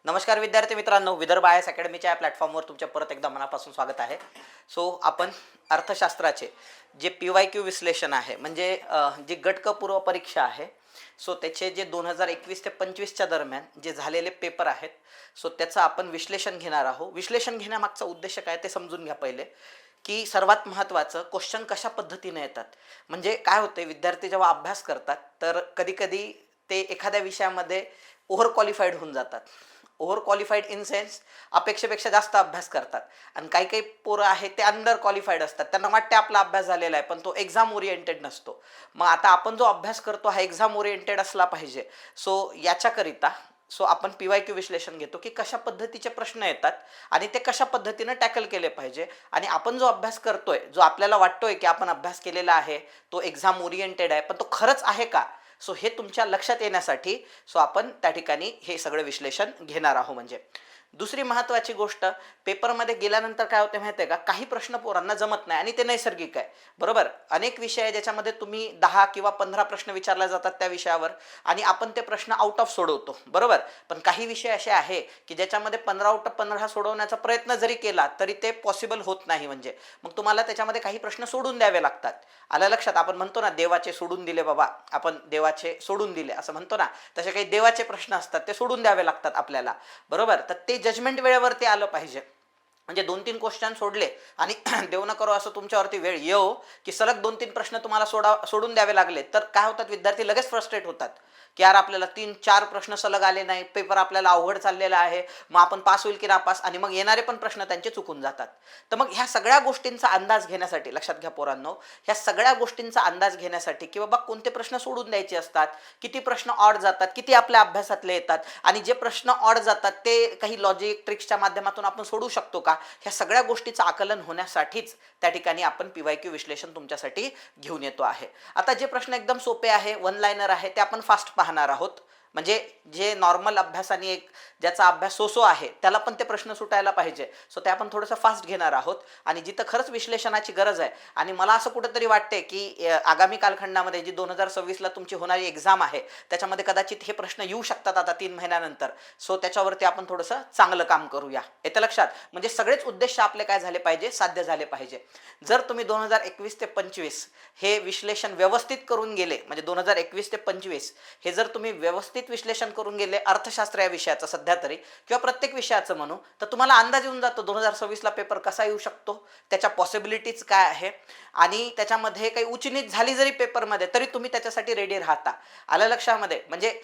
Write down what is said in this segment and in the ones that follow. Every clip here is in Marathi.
नमस्कार विद्यार्थी मित्रांनो, विदर्भ आय एस अकॅडमीच्या या प्लॅटफॉर्मवर तुमच्या परत एकदा मनापासून स्वागत आहे. आपण अर्थशास्त्राचे जे PYQ विश्लेषण आहे म्हणजे जी गटक पूर्व परीक्षा आहे, त्याचे जे 2021 ते 25च्या दरम्यान जे झालेले पेपर आहेत, त्याचं आपण विश्लेषण घेणार आहोत. विश्लेषण घेण्यामागचा उद्देश काय ते समजून घ्या पहिले, की सर्वात महत्त्वाचं क्वेश्चन कशा पद्धतीने येतात. म्हणजे काय होते, विद्यार्थी जेव्हा अभ्यास करतात तर कधी कधी ते एखाद्या विषयामध्ये ओव्हर क्वालिफाईड होऊन जातात. ओव्हर क्वालिफाईड इन सेन्स अपेक्षेपेक्षा जास्त अभ्यास करतात. आणि काही काही पोरं आहेत ते अंडर क्वालिफाईड असतात. त्यांना वाटते आपला अभ्यास झालेला आहे, पण तो एक्झाम ओरिएंटेड नसतो. मग आता आपण जो अभ्यास करतो हा एक्झाम ओरिएंटेड असला पाहिजे. याच्याकरिता आपण PYQ विश्लेषण घेतो की कशा पद्धतीचे प्रश्न येतात आणि ते कशा पद्धतीने टॅकल केले पाहिजे. आणि आपण जो अभ्यास करतोय, जो आपल्याला वाटतोय की आपण अभ्यास केलेला आहे, तो एक्झाम ओरिएंटेड आहे, पण तो खरंच आहे का, हे तुमच्या लक्षात येण्यासाठी आपण त्या ठिकाणी हे सगळं विश्लेषण घेणार आहोत. म्हणजे दुसरी महत्त्वाची गोष्ट, पेपरमध्ये गेल्यानंतर काय होते माहिती आहे का, काही प्रश्न पोरांना जमत नाही आणि ते नैसर्गिक आहे. बरोबर, अनेक विषय आहे ज्याच्यामध्ये तुम्ही 10 किंवा 15 प्रश्न विचारले जातात त्या विषयावर आणि आपण ते प्रश्न आउट ऑफ सोडवतो. बरोबर, पण काही विषय असे आहे की ज्याच्यामध्ये 15 आउट ऑफ 15 सोडवण्याचा प्रयत्न जरी केला तरी ते पॉसिबल होत नाही. म्हणजे मग तुम्हाला त्याच्यामध्ये काही प्रश्न सोडून द्यावे लागतात. आलं लक्षात? आपण म्हणतो ना, देवाचे सोडून दिले बाबा, आपण देवाचे सोडून दिले असं म्हणतो ना, तसे काही देवाचे प्रश्न असतात ते सोडून द्यावे लागतात आपल्याला. बरोबर, तर ते जजमेंट वेळेवरती आलं पाहिजे. म्हणजे 2-3 क्वेश्चन सोडले आणि देव न करो असं तुमच्यावरती वेळ येऊ की सलग 2-3 प्रश्न तुम्हाला सोडून द्यावे लागले, तर काय होतात, विद्यार्थी लगेच फ्रस्ट्रेट होतात की यार आपल्याला 3-4 प्रश्न सलग आले नाही, पेपर आपल्याला अवघड चाललेला आहे, मग आपण पास होईल की नापास, आणि मग येणारे पण प्रश्न त्यांचे चुकून जातात. तर मग ह्या सगळ्या गोष्टींचा अंदाज घेण्यासाठी, लक्षात घ्या पोरांनो, ह्या सगळ्या गोष्टींचा अंदाज घेण्यासाठी की बाबा कोणते प्रश्न सोडून द्यायचे असतात, किती प्रश्न ऑड जातात, किती आपल्या अभ्यासातले येतात, आणि जे प्रश्न ऑड जातात ते काही लॉजिक ट्रिक्सच्या माध्यमातून आपण सोडू शकतो का, ह्या सगळ्या गोष्टीचं आकलन होण्यासाठीच त्या ठिकाणी आपण PYQ विश्लेषण तुमच्यासाठी घेऊन येतो आहे. आता जे प्रश्न एकदम सोपे आहे, वन लाईनर आहे, ते आपण फास्ट पाहणार आहोत. म्हणजे जे नॉर्मल अभ्यासाने एक ज्याचा अभ्यास सोसो आहे त्याला पण ते प्रश्न सुटायला पाहिजे, ते आपण थोडंसं फास्ट घेणार आहोत. आणि जिथं खरंच विश्लेषणाची गरज आहे, आणि मला असं कुठंतरी वाटते की आगामी कालखंडामध्ये जी 2026ला तुमची होणारी एक्झाम आहे त्याच्यामध्ये कदाचित हे प्रश्न येऊ शकतात आता 3 महिन्यानंतर. त्याच्यावरती आपण थोडंसं चांगलं काम करूया. येतं लक्षात? म्हणजे सगळेच उद्देश आपले काय झाले पाहिजे, साध्य झाले पाहिजे. जर तुम्ही 2021 ते 25 हे विश्लेषण व्यवस्थित करून गेले, म्हणजे 2021 ते 25 हे जर तुम्ही व्यवस्थित विश्लेषण करून गेले अर्थशास्त्र या विषयाचं सध्या तरी, किंवा प्रत्येक विषयाचं म्हणू, तर तुम्हाला अंदाज येऊन जातो 2026ला पेपर कसा येऊ शकतो, त्याच्या पॉसिबिलिटीज काय आहे, आणि त्याच्यामध्ये काही उचनीच झाली जरी पेपरमध्ये तरी तुम्ही त्याच्यासाठी रेडी राहता. आलं लक्षामध्ये? म्हणजे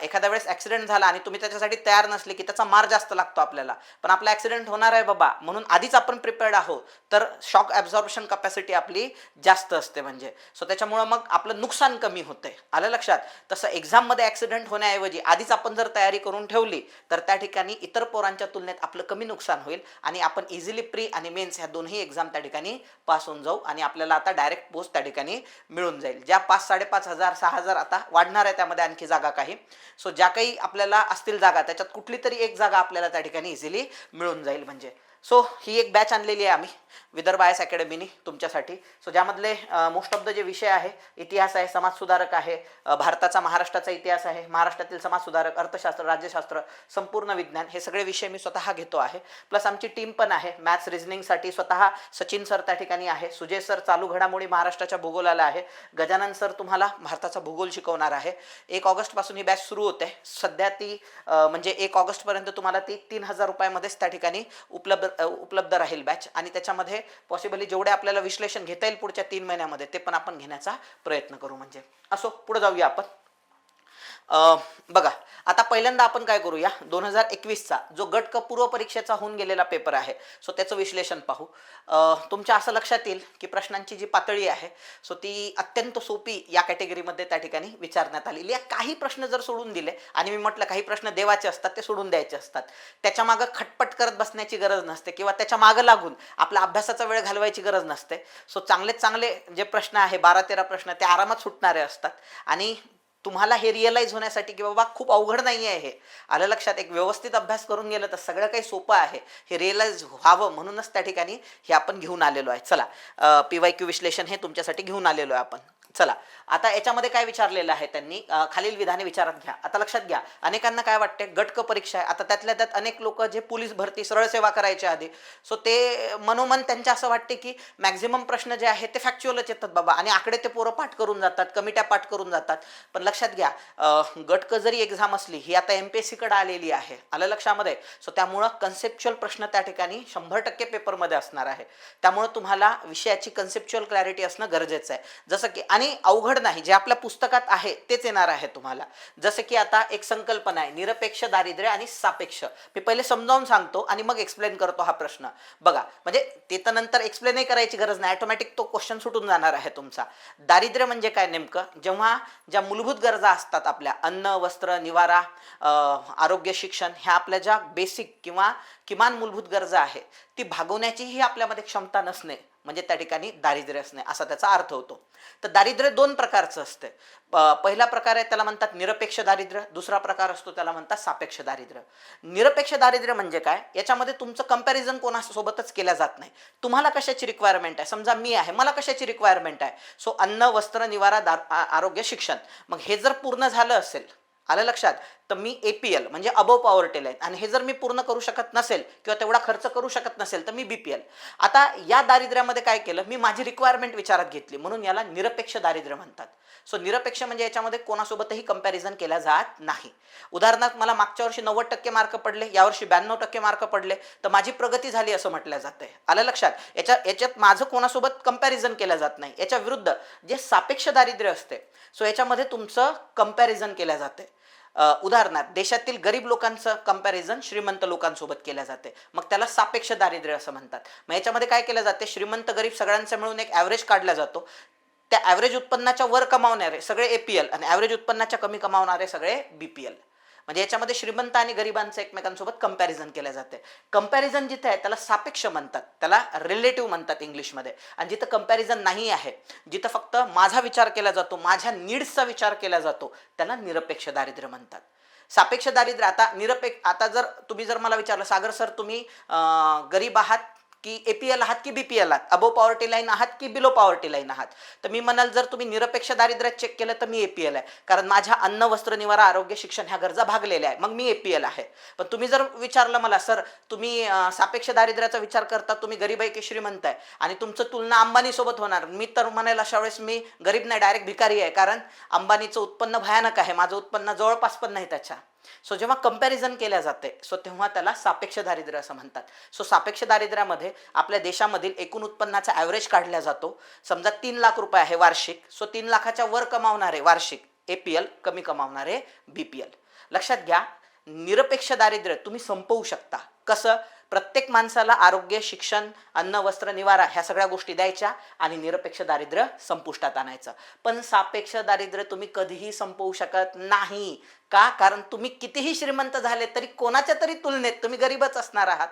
एखाद्या वेळेस ॲक्सिडेंट झाला आणि तुम्ही त्याच्यासाठी तयार नसले की त्याचा मार जास्त लागतो आपल्याला, पण आपला ॲक्सिडेंट होणार आहे बाबा म्हणून आधीच आपण प्रिपेअर्ड आहोत, तर शॉक ॲब्झॉर्प्शन कॅपॅसिटी आपली जास्त असते. म्हणजे त्याच्यामुळं मग आपलं नुकसान कमी होतंय. आलं लक्षात? तसं एक्झाममध्ये ॲक्सिडेंट होण्याऐवजी आधीच आपण जर तयारी करून ठेवली तर त्या ठिकाणी इतर पोरांच्या तुलनेत आपलं कमी नुकसान होईल आणि आपण इझिली प्री आणि मेन्स ह्या दोन्ही एक्झाम त्या ठिकाणी पास होऊन जाऊ आणि आपल्याला आता डायरेक्ट पोस्ट त्या ठिकाणी मिळून जाईल. ज्या 5,000-5,500 6,000 आता वाढणार आहे, त्यामध्ये आणखी जागा काही, ज्या काही आपल्याला असतील जागा त्याच्यात कुठली तरी एक जागा आपल्याला त्या ठिकाणी इझिली मिळून जाईल. म्हणजे ही एक बॅच आणलेली आहे आम्ही विदर्भ आय एस अकॅडमीनी तुमच्यासाठी. ज्यामधले मोस्ट ऑफ द जे विषय आहे, इतिहास आहे, समाजसुधारक आहे, भारताचा महाराष्ट्राचा इतिहास आहे, महाराष्ट्रातील समाजसुधारक, अर्थशास्त्र, राज्यशास्त्र, संपूर्ण विज्ञान, हे सगळे विषय मी स्वतः घेतो आहे. प्लस आमची टीम पण आहे मॅथ्स रिझनिंगसाठी. स्वतः सचिन सर त्या ठिकाणी आहे, सुजय सर चालू घडामोडी महाराष्ट्राच्या भूगोलाला आहे, गजानन सर तुम्हाला भारताचा भूगोल शिकवणार आहे. 1 ऑगस्टपासून ही बॅच सुरू होते. सध्या ती म्हणजे 1 ऑगस्टपर्यंत तुम्हाला ती 3,000 रुपयामध्येच त्या ठिकाणी उपलब्ध राहील बॅच. आणि त्याच्यामध्ये पॉसिबली जेवढे आपल्याला विश्लेषण घेता येईल पुढच्या 3 महिन्यामध्ये ते पण आपण घेण्याचा प्रयत्न करू. म्हणजे पुढे जाऊया आपण. बघा, आता पहिल्यांदा आपण काय करूया, 2021चा जो गट पूर्व परीक्षेचा होऊन गेलेला पेपर आहे त्याचं विश्लेषण पाहू. तुमच्या असं लक्षात येईल की प्रश्नांची जी पातळी आहे ती अत्यंत सोपी या कॅटेगरीमध्ये त्या ठिकाणी विचारण्यात आलेली आहे. काही प्रश्न जर सोडून दिले, आणि मी म्हटलं काही प्रश्न देवाचे असतात ते सोडून द्यायचे असतात, त्याच्या मागं खटपट करत बसण्याची गरज नसते किंवा त्याच्या मागं लागून आपला अभ्यासाचा वेळ घालवायची गरज नसते. चांगले चांगले जे प्रश्न आहे 12-13 प्रश्न ते आरामात सुटणारे असतात. आणि तुम्हाला हे रिअलाइज होण्यासाठी की बाबा खूप अवघड नाही आहे हे, आलं लक्षात, एक व्यवस्थित अभ्यास करून गेलं तर सगळं काही सोपं आहे हे रिअलाइज व्हावं म्हणूनच त्या ठिकाणी हे आपण घेऊन आलेलो आहे. चला, PYQ विश्लेषण हे तुमच्यासाठी घेऊन आलेलो आहे आपण. चला, आता याच्यामध्ये काय विचारलेलं आहे त्यांनी, खालील विधाने विचारात घ्या. आता लक्षात घ्या, अनेकांना काय वाटते गट क परीक्षा आहे, आता त्यातल्या त्यात अनेक लोक जे पोलीस भरती सरळ सेवा करायच्या आधी, सो ते मनोमन त्यांच्या असं वाटते की मॅक्झिमम प्रश्न जे आहेत ते फॅक्च्युअलच येतात बाबा, आणि आकडे ते पोरं पाठ करून जातात, कमिट्या पाठ करून जातात. पण लक्षात घ्या, गट क जरी एक्झाम असली ही आता MPSC कडे आलेली आहे, आलं लक्षामध्ये. सो त्यामुळं कन्सेप्च्युअल प्रश्न त्या ठिकाणी 100% पेपरमध्ये असणार आहे. त्यामुळे तुम्हाला विषयाची कन्सेप्च्युअल क्लॅरिटी असणं गरजेचं आहे. जसं की, आणि अवघड नाही, जे आपल्या पुस्तकात आहे तेच येणार आहे तुम्हाला. जसं की आता एक संकल्पना आहे निरपेक्ष दारिद्र्य आणि सापेक्ष. मी पहिले समजावून सांगतो आणि मग एक्सप्लेन करतो हा प्रश्न. बघा, म्हणजे ते तर नंतर एक्सप्लेनही करायची गरज नाही, ऑटोमॅटिक तो क्वेश्चन सुटून जाणार आहे तुमचा. दारिद्र्य म्हणजे काय नेमकं, जेव्हा ज्या मूलभूत गरजा असतात आपल्या, अन्न, वस्त्र, निवारा, आरोग्य, शिक्षण, ह्या आपल्या ज्या बेसिक किंवा किमान मूलभूत गरजा आहे ती भागवण्याचीही आपल्यामध्ये क्षमता नसणे म्हणजे त्या ठिकाणी दारिद्र्य असणे असा त्याचा अर्थ होतो. तर दारिद्र्य दोन प्रकारचं असते. पहिला प्रकार आहे त्याला म्हणतात निरपेक्ष दारिद्र्य, दुसरा प्रकार असतो त्याला म्हणतात सापेक्ष दारिद्र्य. निरपेक्ष दारिद्र्य म्हणजे काय, याच्यामध्ये तुमचं कंपॅरिझन कोणासोबतच केल्या जात नाही. तुम्हाला कशाची रिक्वायरमेंट आहे, समजा मी आहे, मला कशाची रिक्वायरमेंट आहे, सो अन्न, वस्त्र, निवारा, आरोग्य, शिक्षण, मग हे जर पूर्ण झालं असेल, आलं लक्षात, तर मी APL म्हणजे अबोव पॉवर्टी लाईन, आणि हे जर मी पूर्ण करू शकत नसेल किंवा तेवढा खर्च करू शकत नसेल तर मी BPL. आता या दारिद्र्यामध्ये काय केलं, मी माझी रिक्वायरमेंट विचारात घेतली, म्हणून याला निरपेक्ष दारिद्र्य म्हणतात. सो निरपेक्ष म्हणजे याच्यामध्ये कोणासोबतही कंपॅरिझन केल्या जात नाही. उदाहरणार्थ, मला मागच्या वर्षी 90% मार्क पडले, यावर्षी 92% मार्क पडले, तर माझी प्रगती झाली असं म्हटलं जातंय, आलं लक्षात. याच्यात माझं कोणासोबत कंपॅरिझन केलं जात नाही. याच्या विरुद्ध जे सापेक्ष दारिद्र्य असते, सो याच्यामध्ये तुमचं कंपॅरिझन केलं जाते. उदाहरणार्थ, देशातील गरीब लोकांचं कंपॅरिझन श्रीमंत लोकांसोबत केल्या जाते, मग त्याला सापेक्ष दारिद्र्य असं म्हणतात. मग याच्यामध्ये काय केलं जाते, श्रीमंत गरीब सगळ्यांचा मिळून एक ॲव्हरेज काढला जातो. त्या ॲव्हरेज उत्पन्नाच्या वर कमावणारे सगळे APL आणि ॲव्हरेज उत्पन्नाच्या कमी कमावणारे सगळे BPL. म्हणजे याच्यामध्ये श्रीमंत आणि गरिबांचं एकमेकांसोबत कंपॅरिझन केलं जाते. कंपॅरिझन जिथे आहे त्याला सापेक्ष म्हणतात, त्याला रिलेटिव्ह म्हणतात इंग्लिशमध्ये. आणि जिथं कंपॅरिझन नाही आहे, जिथं फक्त माझा विचार केला जातो, माझ्या नीड्सचा विचार केला जातो, त्याला निरपेक्ष दारिद्र्य म्हणतात. सापेक्ष दारिद्र्य, आता जर तुम्ही मला विचारलं, सागर सर तुम्ही गरीब आहात की APL आहात की BPL आहात, अबोव पॉवर्टी लाईन आहात की बिलो पॉवर्टी लाईन आहात, तर मी म्हणाल जर तुम्ही निरपेक्ष दारिद्र्यात चेक केलं तर मी APL आहे, कारण माझ्या अन्न, वस्त्र, निवारा, आरोग्य, शिक्षण ह्या गरजा भागलेल्या आहे, मग मी APL आहे. पण तुम्ही जर विचारलं मला, सर तुम्ही सापेक्ष दारिद्र्याचा विचार करता, तुम्ही गरीब आहे की श्रीमंत आहे, आणि तुमचं तुलना अंबानी सोबत होणार, मी तर म्हणाल अशा वेळेस मी गरीब नाही, डायरेक्ट भिकारी आहे, कारण अंबानीचं उत्पन्न भयानक आहे, माझं उत्पन्न जवळपास पण नाही त्याच्या. सो जेव्हा कंपॅरिझन केल्या जाते, सो तेव्हा त्याला सापेक्ष दारिद्र्य असं म्हणतात. सो सापेक्ष दारिद्र्यामध्ये आपल्या देशामधील एकूण उत्पन्नाचा ॲव्हरेज काढला जातो. समजा 3 लाख रुपये आहे वार्षिक, सो 3 लाखाच्या वर कमावणारे वार्षिक APL, कमी कमावणारे BPL. लक्षात घ्या, निरपेक्ष दारिद्र्य तुम्ही संपवू शकता. कसं, प्रत्येक माणसाला आरोग्य, शिक्षण, अन्न, वस्त्र, निवारा ह्या सगळ्या गोष्टी द्यायच्या आणि निरपेक्ष दारिद्र्य संपुष्टात आणायचं. पण सापेक्ष दारिद्र्य तुम्ही कधीही संपवू शकत नाही. का, कारण तुम्ही कितीही श्रीमंत झाले तरी कोणाच्या तरी तुलनेत तुम्ही गरीबच असणार आहात.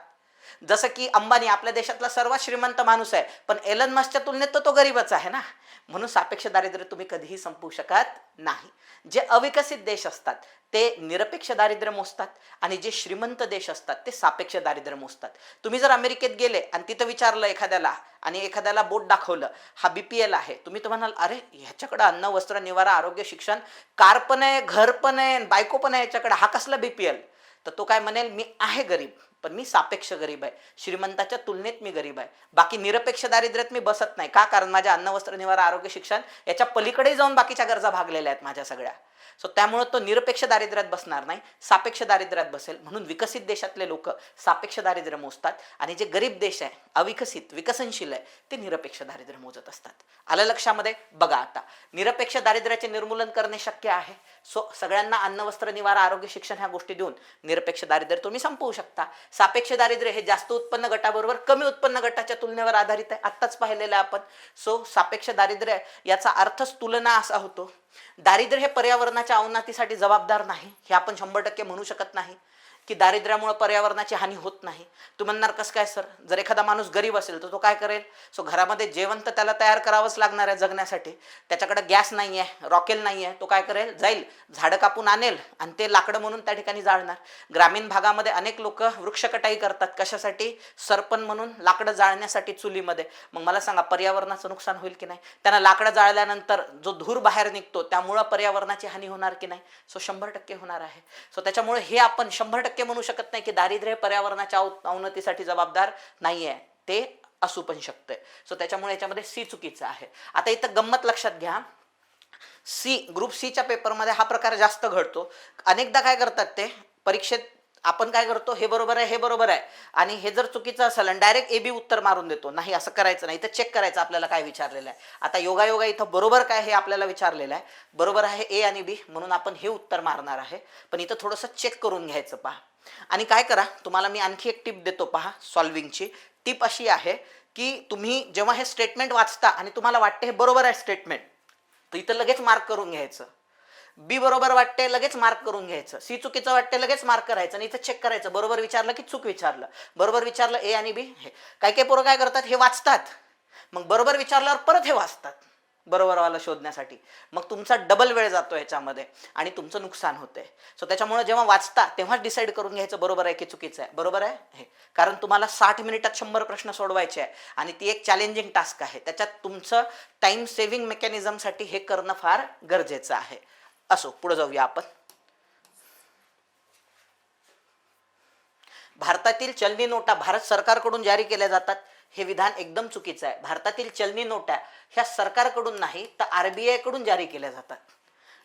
जसं की अंबानी आपल्या देशातला सर्वात श्रीमंत माणूस आहे, पण एलन मस्कच्या तुलनेत तो गरीबच आहे ना. म्हणून सापेक्ष दारिद्र्य तुम्ही कधीही संपवू शकत नाही. जे अविकसित देश असतात ते निरपेक्ष दारिद्र्य मोजतात, आणि जे श्रीमंत देश असतात ते सापेक्ष दारिद्र्य मोजतात. तुम्ही जर अमेरिकेत गेले आणि तिथं विचारलं एखाद्याला, आणि एखाद्याला बोट दाखवलं, हा BPL आहे, तुम्ही तर म्हणाल अरे ह्याच्याकडे अन्न, वस्त्र, निवारा, आरोग्य, शिक्षण, कार पण आहे, घर पण आहे, बायको पण आहे याच्याकडे, हा कसला BPL. तर तो काय म्हणेल, मी आहे गरीब, पण मी सापेक्ष गरीब आहे, श्रीमंताच्या तुलनेत मी गरीब आहे. बाकी निरपेक्ष दारिद्र्यात मी बसत नाही. का, कारण माझ्या अन्न, वस्त्र, निवारा, आरोग्य, शिक्षण याच्या पलीकडे जाऊन बाकीच्या गरजा भागलेल्या आहेत माझ्या सगळ्या. सो त्यामुळे तो निरपेक्ष दारिद्र्यात बसणार नाही, सापेक्ष दारिद्र्यात बसेल. म्हणून विकसित देशातले लोक सापेक्ष दारिद्र्य मोजतात, आणि जे गरीब देश आहे, अविकसित, विकसनशील आहे, ते निरपेक्ष दारिद्र्य मोजत असतात. आलं लक्षामध्ये. बघा, आता निरपेक्ष दारिद्र्याचे निर्मूलन करणे शक्य आहे. सो सगळ्यांना अन्न, वस्त्र, निवारा, आरोग्य, शिक्षण ह्या गोष्टी देऊन निरपेक्ष दारिद्र्य तुम्ही संपवू शकता. सापेक्ष दारिद्र्य हे जास्त उत्पन्न गटाबरोबर कमी उत्पन्न गटाच्या तुलनेवर आधारित आहे, आत्ताच पाहिलेलं आहे आपण. सो सापेक्ष दारिद्र्य याचा अर्थच तुलना असा होतो. दारिद्र्य हे पर्यावरणाच्या अवनतीसाठी जबाबदार नाही, हे आपण 100% म्हणू शकत नाही. की दारिद्र्यामुळे पर्यावरणाची हानी होत नाही. तू म्हणणार कसं काय सर, जर एखादा माणूस गरीब असेल तर तो काय करेल? सो घरामध्ये जेवण तर त्याला तयार करावंच लागणार आहे जगण्यासाठी. त्याच्याकडे गॅस नाही आहे, रॉकेल नाही आहे, तो काय करेल? जाईल झाडं कापून आणेल आणि ते लाकडं म्हणून त्या ठिकाणी जाळणार. ग्रामीण भागामध्ये अनेक लोक वृक्षकटाई करतात. कशासाठी? सरपण म्हणून, लाकडं जाळण्यासाठी चुलीमध्ये. मग मला सांगा पर्यावरणाचं नुकसान होईल की नाही? त्यांना लाकडं जाळल्यानंतर जो धूर बाहेर निघतो त्यामुळं पर्यावरणाची हानी होणार की नाही? सो 100% होणार आहे. सो त्याच्यामुळे हे आपण 100% म्हणू शकत नाही की दारिद्र्य पर्यावरणाच्या अवनतीसाठी जबाबदार नाही आहे. ते असू पण शकतंय. सो त्याच्यामुळे याच्यामध्ये सी चुकीचं आहे. आता इथं गंमत लक्षात घ्या, सी ग्रुप सीच्या पेपरमध्ये हा प्रकार जास्त घडतो. अनेकदा काय करतात ते परीक्षेत, आपण काय करतो, हे बरोबर आहे, हे बरोबर आहे, आणि हे जर चुकीचं असेल आणि डायरेक्ट ए बी उत्तर मारून देतो. नाही, असं करायचं नाही. इथं चेक करायचं आपल्याला काय विचारलेलं आहे. आता योगायोगा इथं बरोबर काय हे आपल्याला विचारलेलं आहे, बरोबर आहे ए आणि बी, म्हणून आपण हे उत्तर मारणार आहे. पण इथं थोडंसं चेक करून घ्यायचं पहा. आणि काय करा, तुम्हाला मी आणखी एक टिप देतो पहा सॉल्विंगची. टिप अशी आहे की तुम्ही जेव्हा हे स्टेटमेंट वाचता आणि तुम्हाला वाटते हे बरोबर आहे स्टेटमेंट, तर इथं लगेच मार्क करून घ्यायचं. बी बरोबर वाटते लगेच मार्क करून घ्यायचं. सी चुकीचं वाटते लगेच मार्क करायचं. आणि इथं चेक करायचं, बरोबर विचारलं की चूक विचारलं. बरोबर विचारलं ए आणि बी. हे काही काही पोरं काय करतात, हे वाचतात, मग बरोबर विचारल्यावर परत हे वाचतात बरोबरवाला शोधण्यासाठी. मग तुमचा डबल वेळ जातो ह्याच्यामध्ये आणि तुमचं नुकसान होतंय. सो त्याच्यामुळे जेव्हा वाचता तेव्हाच डिसाईड करून घ्यायचं बरोबर आहे की चुकीचं आहे. बरोबर आहे हे, कारण तुम्हाला 60 मिनिटात 100 प्रश्न सोडवायचे आहे आणि ती एक चॅलेंजिंग टास्क आहे. त्याच्यात तुमचं टाइम सेव्हिंग मेकॅनिझमसाठी हे करणं फार गरजेचं आहे. असो, पुढे जाऊया आपण. भारतातील चलनी नोटा भारत सरकारकडून जारी केल्या जातात. हे विधान एकदम चुकीचं आहे. भारतातील चलनी नोटा ह्या सरकारकडून नाही तर आरबीआय कडून जारी केल्या जातात.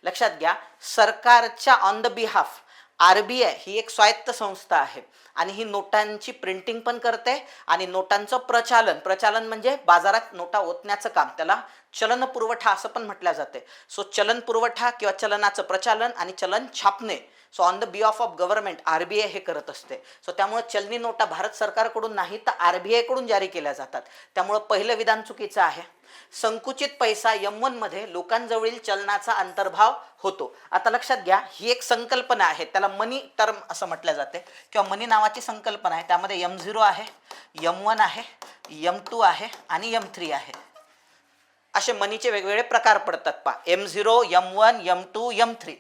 लक्षात घ्या, सरकारच्या ऑन द बिहाफ आरबीआय ही एक स्वायत्त संस्था आहे आणि ही नोटांची प्रिंटिंग पण करते आणि नोटांचं प्रचालन म्हणजे बाजारात नोटा ओतण्याचं काम, त्याला चलन पुरवठा असं पण म्हटलं जाते. सो चलन पुरवठा किंवा चलनाचं प्रचालन आणि चलन छापणे, so on the behalf of government RBI हे करत असते. सो त्यामुळे चलनी नोटा भारत सरकारकडून नाही तर आरबीआय कडून जारी केल्या जातात. त्यामुळे पहिलं विधान चुकीचं आहे. संकुचित पैसा M1 मध्ये लोकांजवळील चलनाचा अंतर्भाव होतो. आता लक्षात घ्या, ही एक संकल्पना आहे, त्याला मनी टर्म असं म्हटलं जाते किंवा मनी नावाची संकल्पना आहे. त्यामध्ये M0 आहे, M1 आहे, M2 आहे आणि M3 आहे. असे मनीचे वेगवेगळे प्रकार पडतात पहा. M0, M1, M2, M3.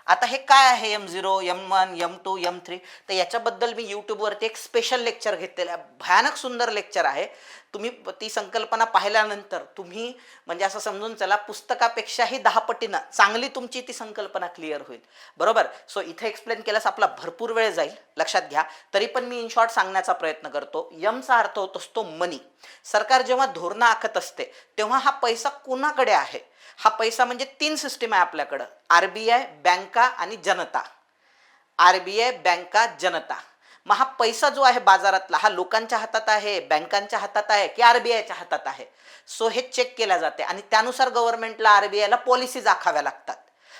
आता हे काय आहे M0, M1, M2, M3? तर याच्याबद्दल मी यूट्यूबवरती एक स्पेशल लेक्चर घेतलेलं आहे. भयानक सुंदर लेक्चर आहे. तुम्ही ती संकल्पना पाहिल्यानंतर तुम्ही म्हणजे असं समजून चला पुस्तकापेक्षाही 10 पटीनं चांगली तुमची ती संकल्पना क्लिअर होईल. बरोबर. सो इथे एक्सप्लेन केल्यास आपला भरपूर वेळ जाईल, लक्षात घ्या. तरी पण मी इन शॉर्ट सांगण्याचा प्रयत्न करतो. यमचा अर्थ होत असतो मनी. सरकार जेव्हा धोरणं आखत असते तेव्हा हा पैसा कोणाकडे आहे? हा पैसा म्हणजे 3 सिस्टीम आहे आपल्याकडं, आरबीआय, बँका आणि जनता. आरबीआय, बँका, जनता. मग हा पैसा जो आहे बाजारातला, हा लोकांच्या हातात आहे, बँकांच्या हातात आहे की आरबीआयच्या हातात आहे? सो हे चेक केल्या जाते आणि त्यानुसार गव्हर्नमेंटला आरबीआयला पॉलिसीज आखाव्या लागतात.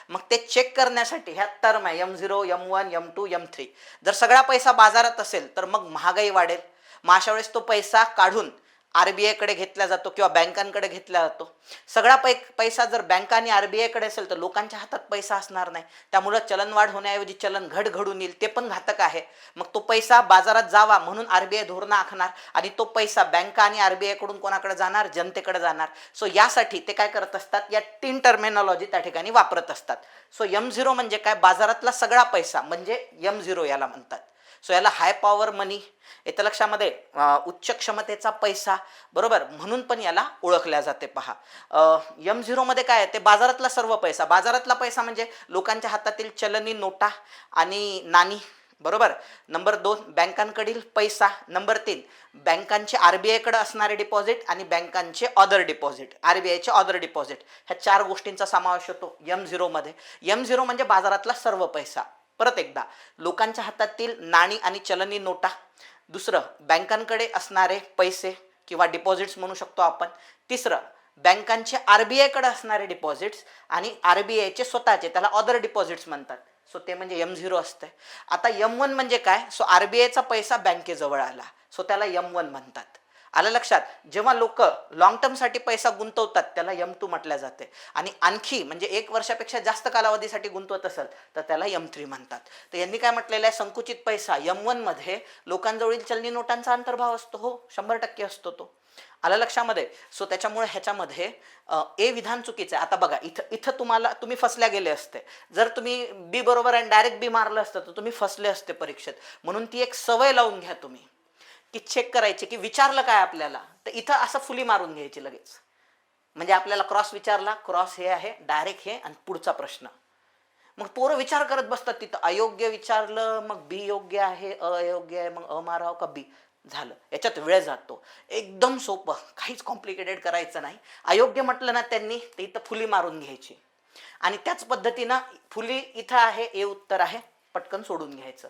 मग ते चेक करण्यासाठी ह्या टर्म आहे M0, M1, M2, M3. जर सगळा पैसा बाजारात असेल तर मग महागाई वाढेल. मग अशा वेळेस तो पैसा काढून आरबीआय कडे घेतला जातो किंवा बँकांकडे घेतला जातो. सगळा पैसा जर बँका आणि आरबीआय कडे असेल तर लोकांच्या हातात पैसा असणार नाही. त्यामुळे चलनवाढ होण्याऐवजी चलन घट घडून येईल, ते पण घातक आहे. मग तो पैसा बाजारात जावा म्हणून आरबीआय धोरणं आखणार आणि तो पैसा बँका आणि आरबीआय कडून कोणाकडे जाणार? जनतेकडे जाणार. सो यासाठी ते काय करत असतात, या 3 टर्मिनॉलॉजी त्या ठिकाणी वापरत असतात. सो M0 म्हणजे काय? बाजारातला सगळा पैसा म्हणजे M0 याला म्हणतात. सो याला हाय पॉवर मनी येतं लक्षामध्ये, उच्च क्षमतेचा पैसा, बरोबर, म्हणून पण याला ओळखल्या जाते. पहा, M0 मध्ये काय आहे? ते बाजारातला सर्व पैसा. बाजारातला पैसा म्हणजे लोकांच्या हातातील चलनी नोटा आणि नाणी, बरोबर. नंबर 2 बँकांकडील पैसा. नंबर 3 बँकांचे आरबीआय कडे असणारे डिपॉझिट आणि बँकांचे ऑदर डिपॉझिट, आरबीआयचे ऑदर डिपॉझिट. ह्या 4 गोष्टींचा समावेश होतो M0 मध्ये. M0 म्हणजे बाजारातला सर्व पैसा. परत एकदा, लोकांच्या हातातील नाणी आणि चलनी नोटा. दुसरं, बँकांकडे असणारे पैसे किंवा डिपॉझिट्स म्हणू शकतो आपण. तिसरं, बँकांचे आरबीआय कडे असणारे डिपॉझिट्स आणि आरबीआयचे स्वतःचे, त्याला ऑदर डिपॉझिट्स म्हणतात. सो ते म्हणजे M0 असते. आता M1 म्हणजे काय? सो आरबीआयचा पैसा बँकेजवळ आला, सो त्याला M1 म्हणतात. आलं लक्षात? जेव्हा लोक लॉंग टर्मसाठी पैसा गुंतवतात त्याला M2 म्हटल्या जाते, आणि आणखी म्हणजे 1 वर्षापेक्षा जास्त कालावधीसाठी गुंतवत असेल तर त्याला M3 म्हणतात. तर यांनी काय म्हटलेलं आहे, संकुचित पैसा M1 मध्ये लोकांजवळील चलनी नोटांचा अंतर्भाव असतो. हो, 100% असतो तो. आलं लक्षामध्ये? सो त्याच्यामुळे ह्याच्यामध्ये ए विधान चुकीचं आहे. आता बघा, इथं तुम्ही फसल्या गेले असते. जर तुम्ही बी बरोबर आणि डायरेक्ट बी मारलं असतं तर तुम्ही फसले असते परीक्षेत. म्हणून ती एक सवय लावून घ्या तुम्ही, की चेक करायची की विचारलं काय आपल्याला, तर इथं असं फुली मारून घ्यायची लगेच. म्हणजे आपल्याला क्रॉस विचारला, क्रॉस हे आहे, डायरेक्ट हे, आणि पुढचा प्रश्न. मग पोरं विचार करत बसतात तिथं, अयोग्य विचारलं मग बी योग्य आहे, अयोग्य आहे मग मारावं का बी, झालं. याच्यात वेळ जातो. एकदम सोपं, काहीच कॉम्प्लिकेटेड करायचं नाही. अयोग्य म्हटलं ना त्यांनी, ते इथं फुली मारून घ्यायची, आणि त्याच पद्धतीनं फुली इथं आहे, ए उत्तर आहे, पटकन सोडून घ्यायचं.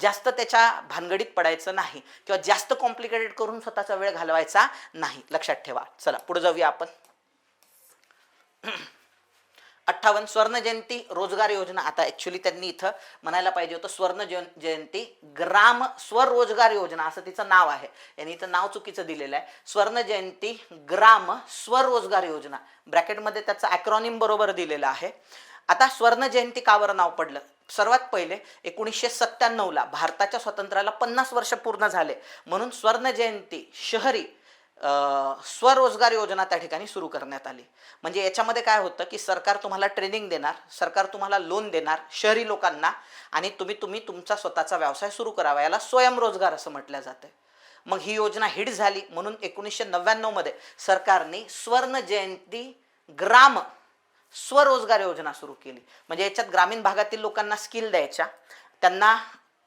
जास्त त्याच्या भानगडीत पडायचं नाही, किंवा जास्त कॉम्प्लिकेटेड करून स्वतःचा वेळ घालवायचा नाही. लक्षात ठेवा. चला पुढे जाऊया आपण. 58 स्वर्ण जयंती रोजगार योजना. आता ऍक्च्युली त्यांनी इथं म्हणायला पाहिजे होतं स्वर्ण जयंती ग्राम स्वरोजगार योजना, असं तिचं नाव आहे. यांनी इथं नाव चुकीचं दिलेलं आहे. स्वर्ण जयंती ग्राम स्वरोजगार योजना, ब्रॅकेटमध्ये त्याचा ॲक्रॉनिम बरोबर दिलेला आहे. आता स्वर्ण जयंती का बरं नाव पडलं? सर्वात पहिले 1997ला भारताच्या स्वातंत्र्याला 50 वर्ष पूर्ण झाले, म्हणून स्वर्ण जयंती शहरी स्वरोजगार योजना त्या ठिकाणी सुरू करण्यात आली. म्हणजे याच्यामध्ये काय होतं की सरकार तुम्हाला ट्रेनिंग देणार, सरकार तुम्हाला लोन देणार शहरी लोकांना, आणि तुम्ही तुमचा स्वतःचा व्यवसाय सुरू करावा. याला स्वयंरोजगार असं म्हटलं जातं. मग ही योजना हिट झाली, म्हणून 1999 मध्ये सरकारने स्वर्ण जयंती ग्राम स्वरोजगार योजना सुरू केली. म्हणजे याच्यात ग्रामीण भागातील लोकांना स्किल द्यायच्या, त्यांना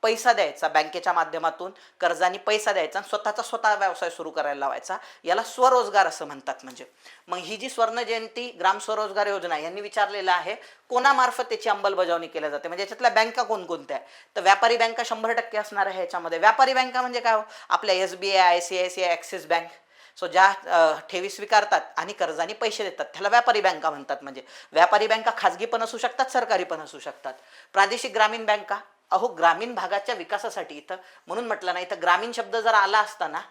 पैसा द्यायचा, बँकेच्या माध्यमातून कर्जानी पैसा द्यायचा, स्वतः व्यवसाय सुरू करायला लावायचा. याला स्वरोजगार असं म्हणतात. म्हणजे मग ही जी स्वर्ण जयंती ग्राम स्वरोजगार योजना यांनी विचारलेलं आहे कोणामार्फत त्याची अंमलबजावणी केली जाते, म्हणजे याच्यातल्या बँका कोणकोणत्या आहे, तर व्यापारी बँका 100% असणार आहे ह्याच्यामध्ये. व्यापारी बँका म्हणजे काय? आपल्या SBI, ICICI, axis bank. So ज्या ठेवी स्वीकारतात आणि कर्जाने पैसे देतात त्याला व्यापारी बँका म्हणतात. म्हणजे व्यापारी बँका खाजगी पण असू शकतात, सरकारी पण असू शकतात. प्रादेशिक ग्रामीण बँका, अहो ग्रामीण भागाच्या विकासासाठी इथं म्हणून म्हटलं ना, इथं ग्रामीण शब्द जर आला असता ना,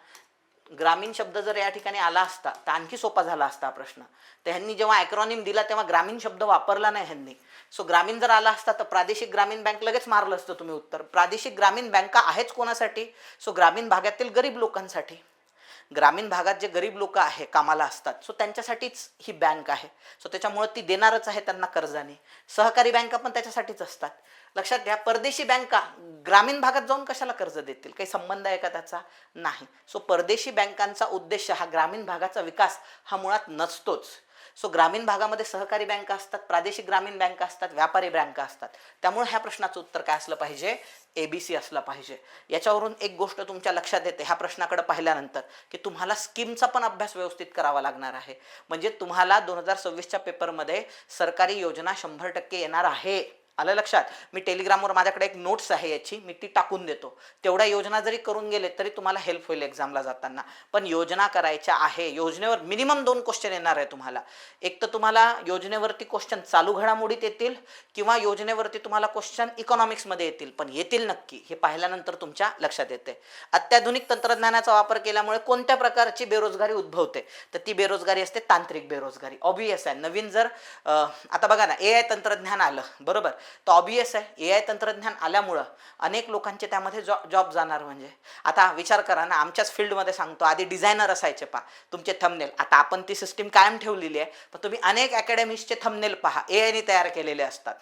ग्रामीण शब्द जर या ठिकाणी आला असता तर आणखी सोपा झाला असता प्रश्न. तर ह्यांनी जेव्हा ॲक्रॉनिम दिला तेव्हा ग्रामीण शब्द वापरला नाही ह्यांनी. सो ग्रामीण जर आला असता तर प्रादेशिक ग्रामीण बँक लगेच मारलं असतं तुम्ही उत्तर. प्रादेशिक ग्रामीण बँका आहेच कोणासाठी? सो ग्रामीण भागातील गरीब लोकांसाठी. ग्रामीण भागात जे गरीब लोक आहे कामाला असतात, सो त्यांच्यासाठीच ही बँक आहे. सो त्याच्यामुळे ती देणारच आहे त्यांना कर्जाने. सहकारी बँका पण त्याच्यासाठीच असतात. लक्षात घ्या, परदेशी बँका ग्रामीण भागात जाऊन कशाला कर्ज देतील? काही संबंध आहे का त्याचा? नाही. सो परदेशी बँकांचा उद्देश हा ग्रामीण भागाचा विकास हा मुळात नसतोच. सो ग्रामीण भागामध्ये सहकारी बँका असतात, प्रादेशिक ग्रामीण बँका असतात, व्यापारी बँका असतात. त्यामुळे ह्या प्रश्नाचं उत्तर काय असलं पाहिजे? ABC असलं पाहिजे. याच्यावरून एक गोष्ट तुमच्या लक्षात येते ह्या प्रश्नाकडे पाहिल्यानंतर, की तुम्हाला स्कीमचा पण अभ्यास व्यवस्थित करावा लागणार आहे. म्हणजे तुम्हाला 2026च्या पेपरमध्ये सरकारी योजना 100% येणार आहे. आलं लक्षात? मी टेलिग्रामवर माझ्याकडे एक नोट्स आहे याची, मी ती टाकून देतो. तेवढ्या योजना जरी करून गेले तरी तुम्हाला हेल्प होईल एक्झामला जाताना. पण योजना करायच्या आहे. योजनेवर मिनिमम 2 क्वेश्चन येणार आहे तुम्हाला. एक तर तुम्हाला योजनेवरती क्वेश्चन चालू घडामोडीत येतील, किंवा योजनेवरती तुम्हाला क्वेश्चन इकॉनॉमिक्समध्ये येतील. पण येतील नक्की, हे पाहिल्यानंतर तुमच्या लक्षात येते. अत्याधुनिक तंत्रज्ञानाचा वापर केल्यामुळे कोणत्या प्रकारची बेरोजगारी उद्भवते? तर ती बेरोजगारी असते तांत्रिक बेरोजगारी. ऑब्वियस आहे. नवीन जर आता बघा ना, AI तंत्रज्ञान आलं, बरोबर, तर ऑब्वियस आहे AI तंत्रज्ञान आल्यामुळं अनेक लोकांचे त्यामध्ये जॉब जाणार. म्हणजे आता विचार करा ना, आमच्याच फील्डमध्ये सांगतो, आधी डिझायनर असायचे पहा तुमचे थंबनेल. आता आपण ती सिस्टीम कायम ठेवलेली आहे, पण तुम्ही अनेक अकॅडमीजचे थंबनेल पहा, AIने तयार केलेले असतात.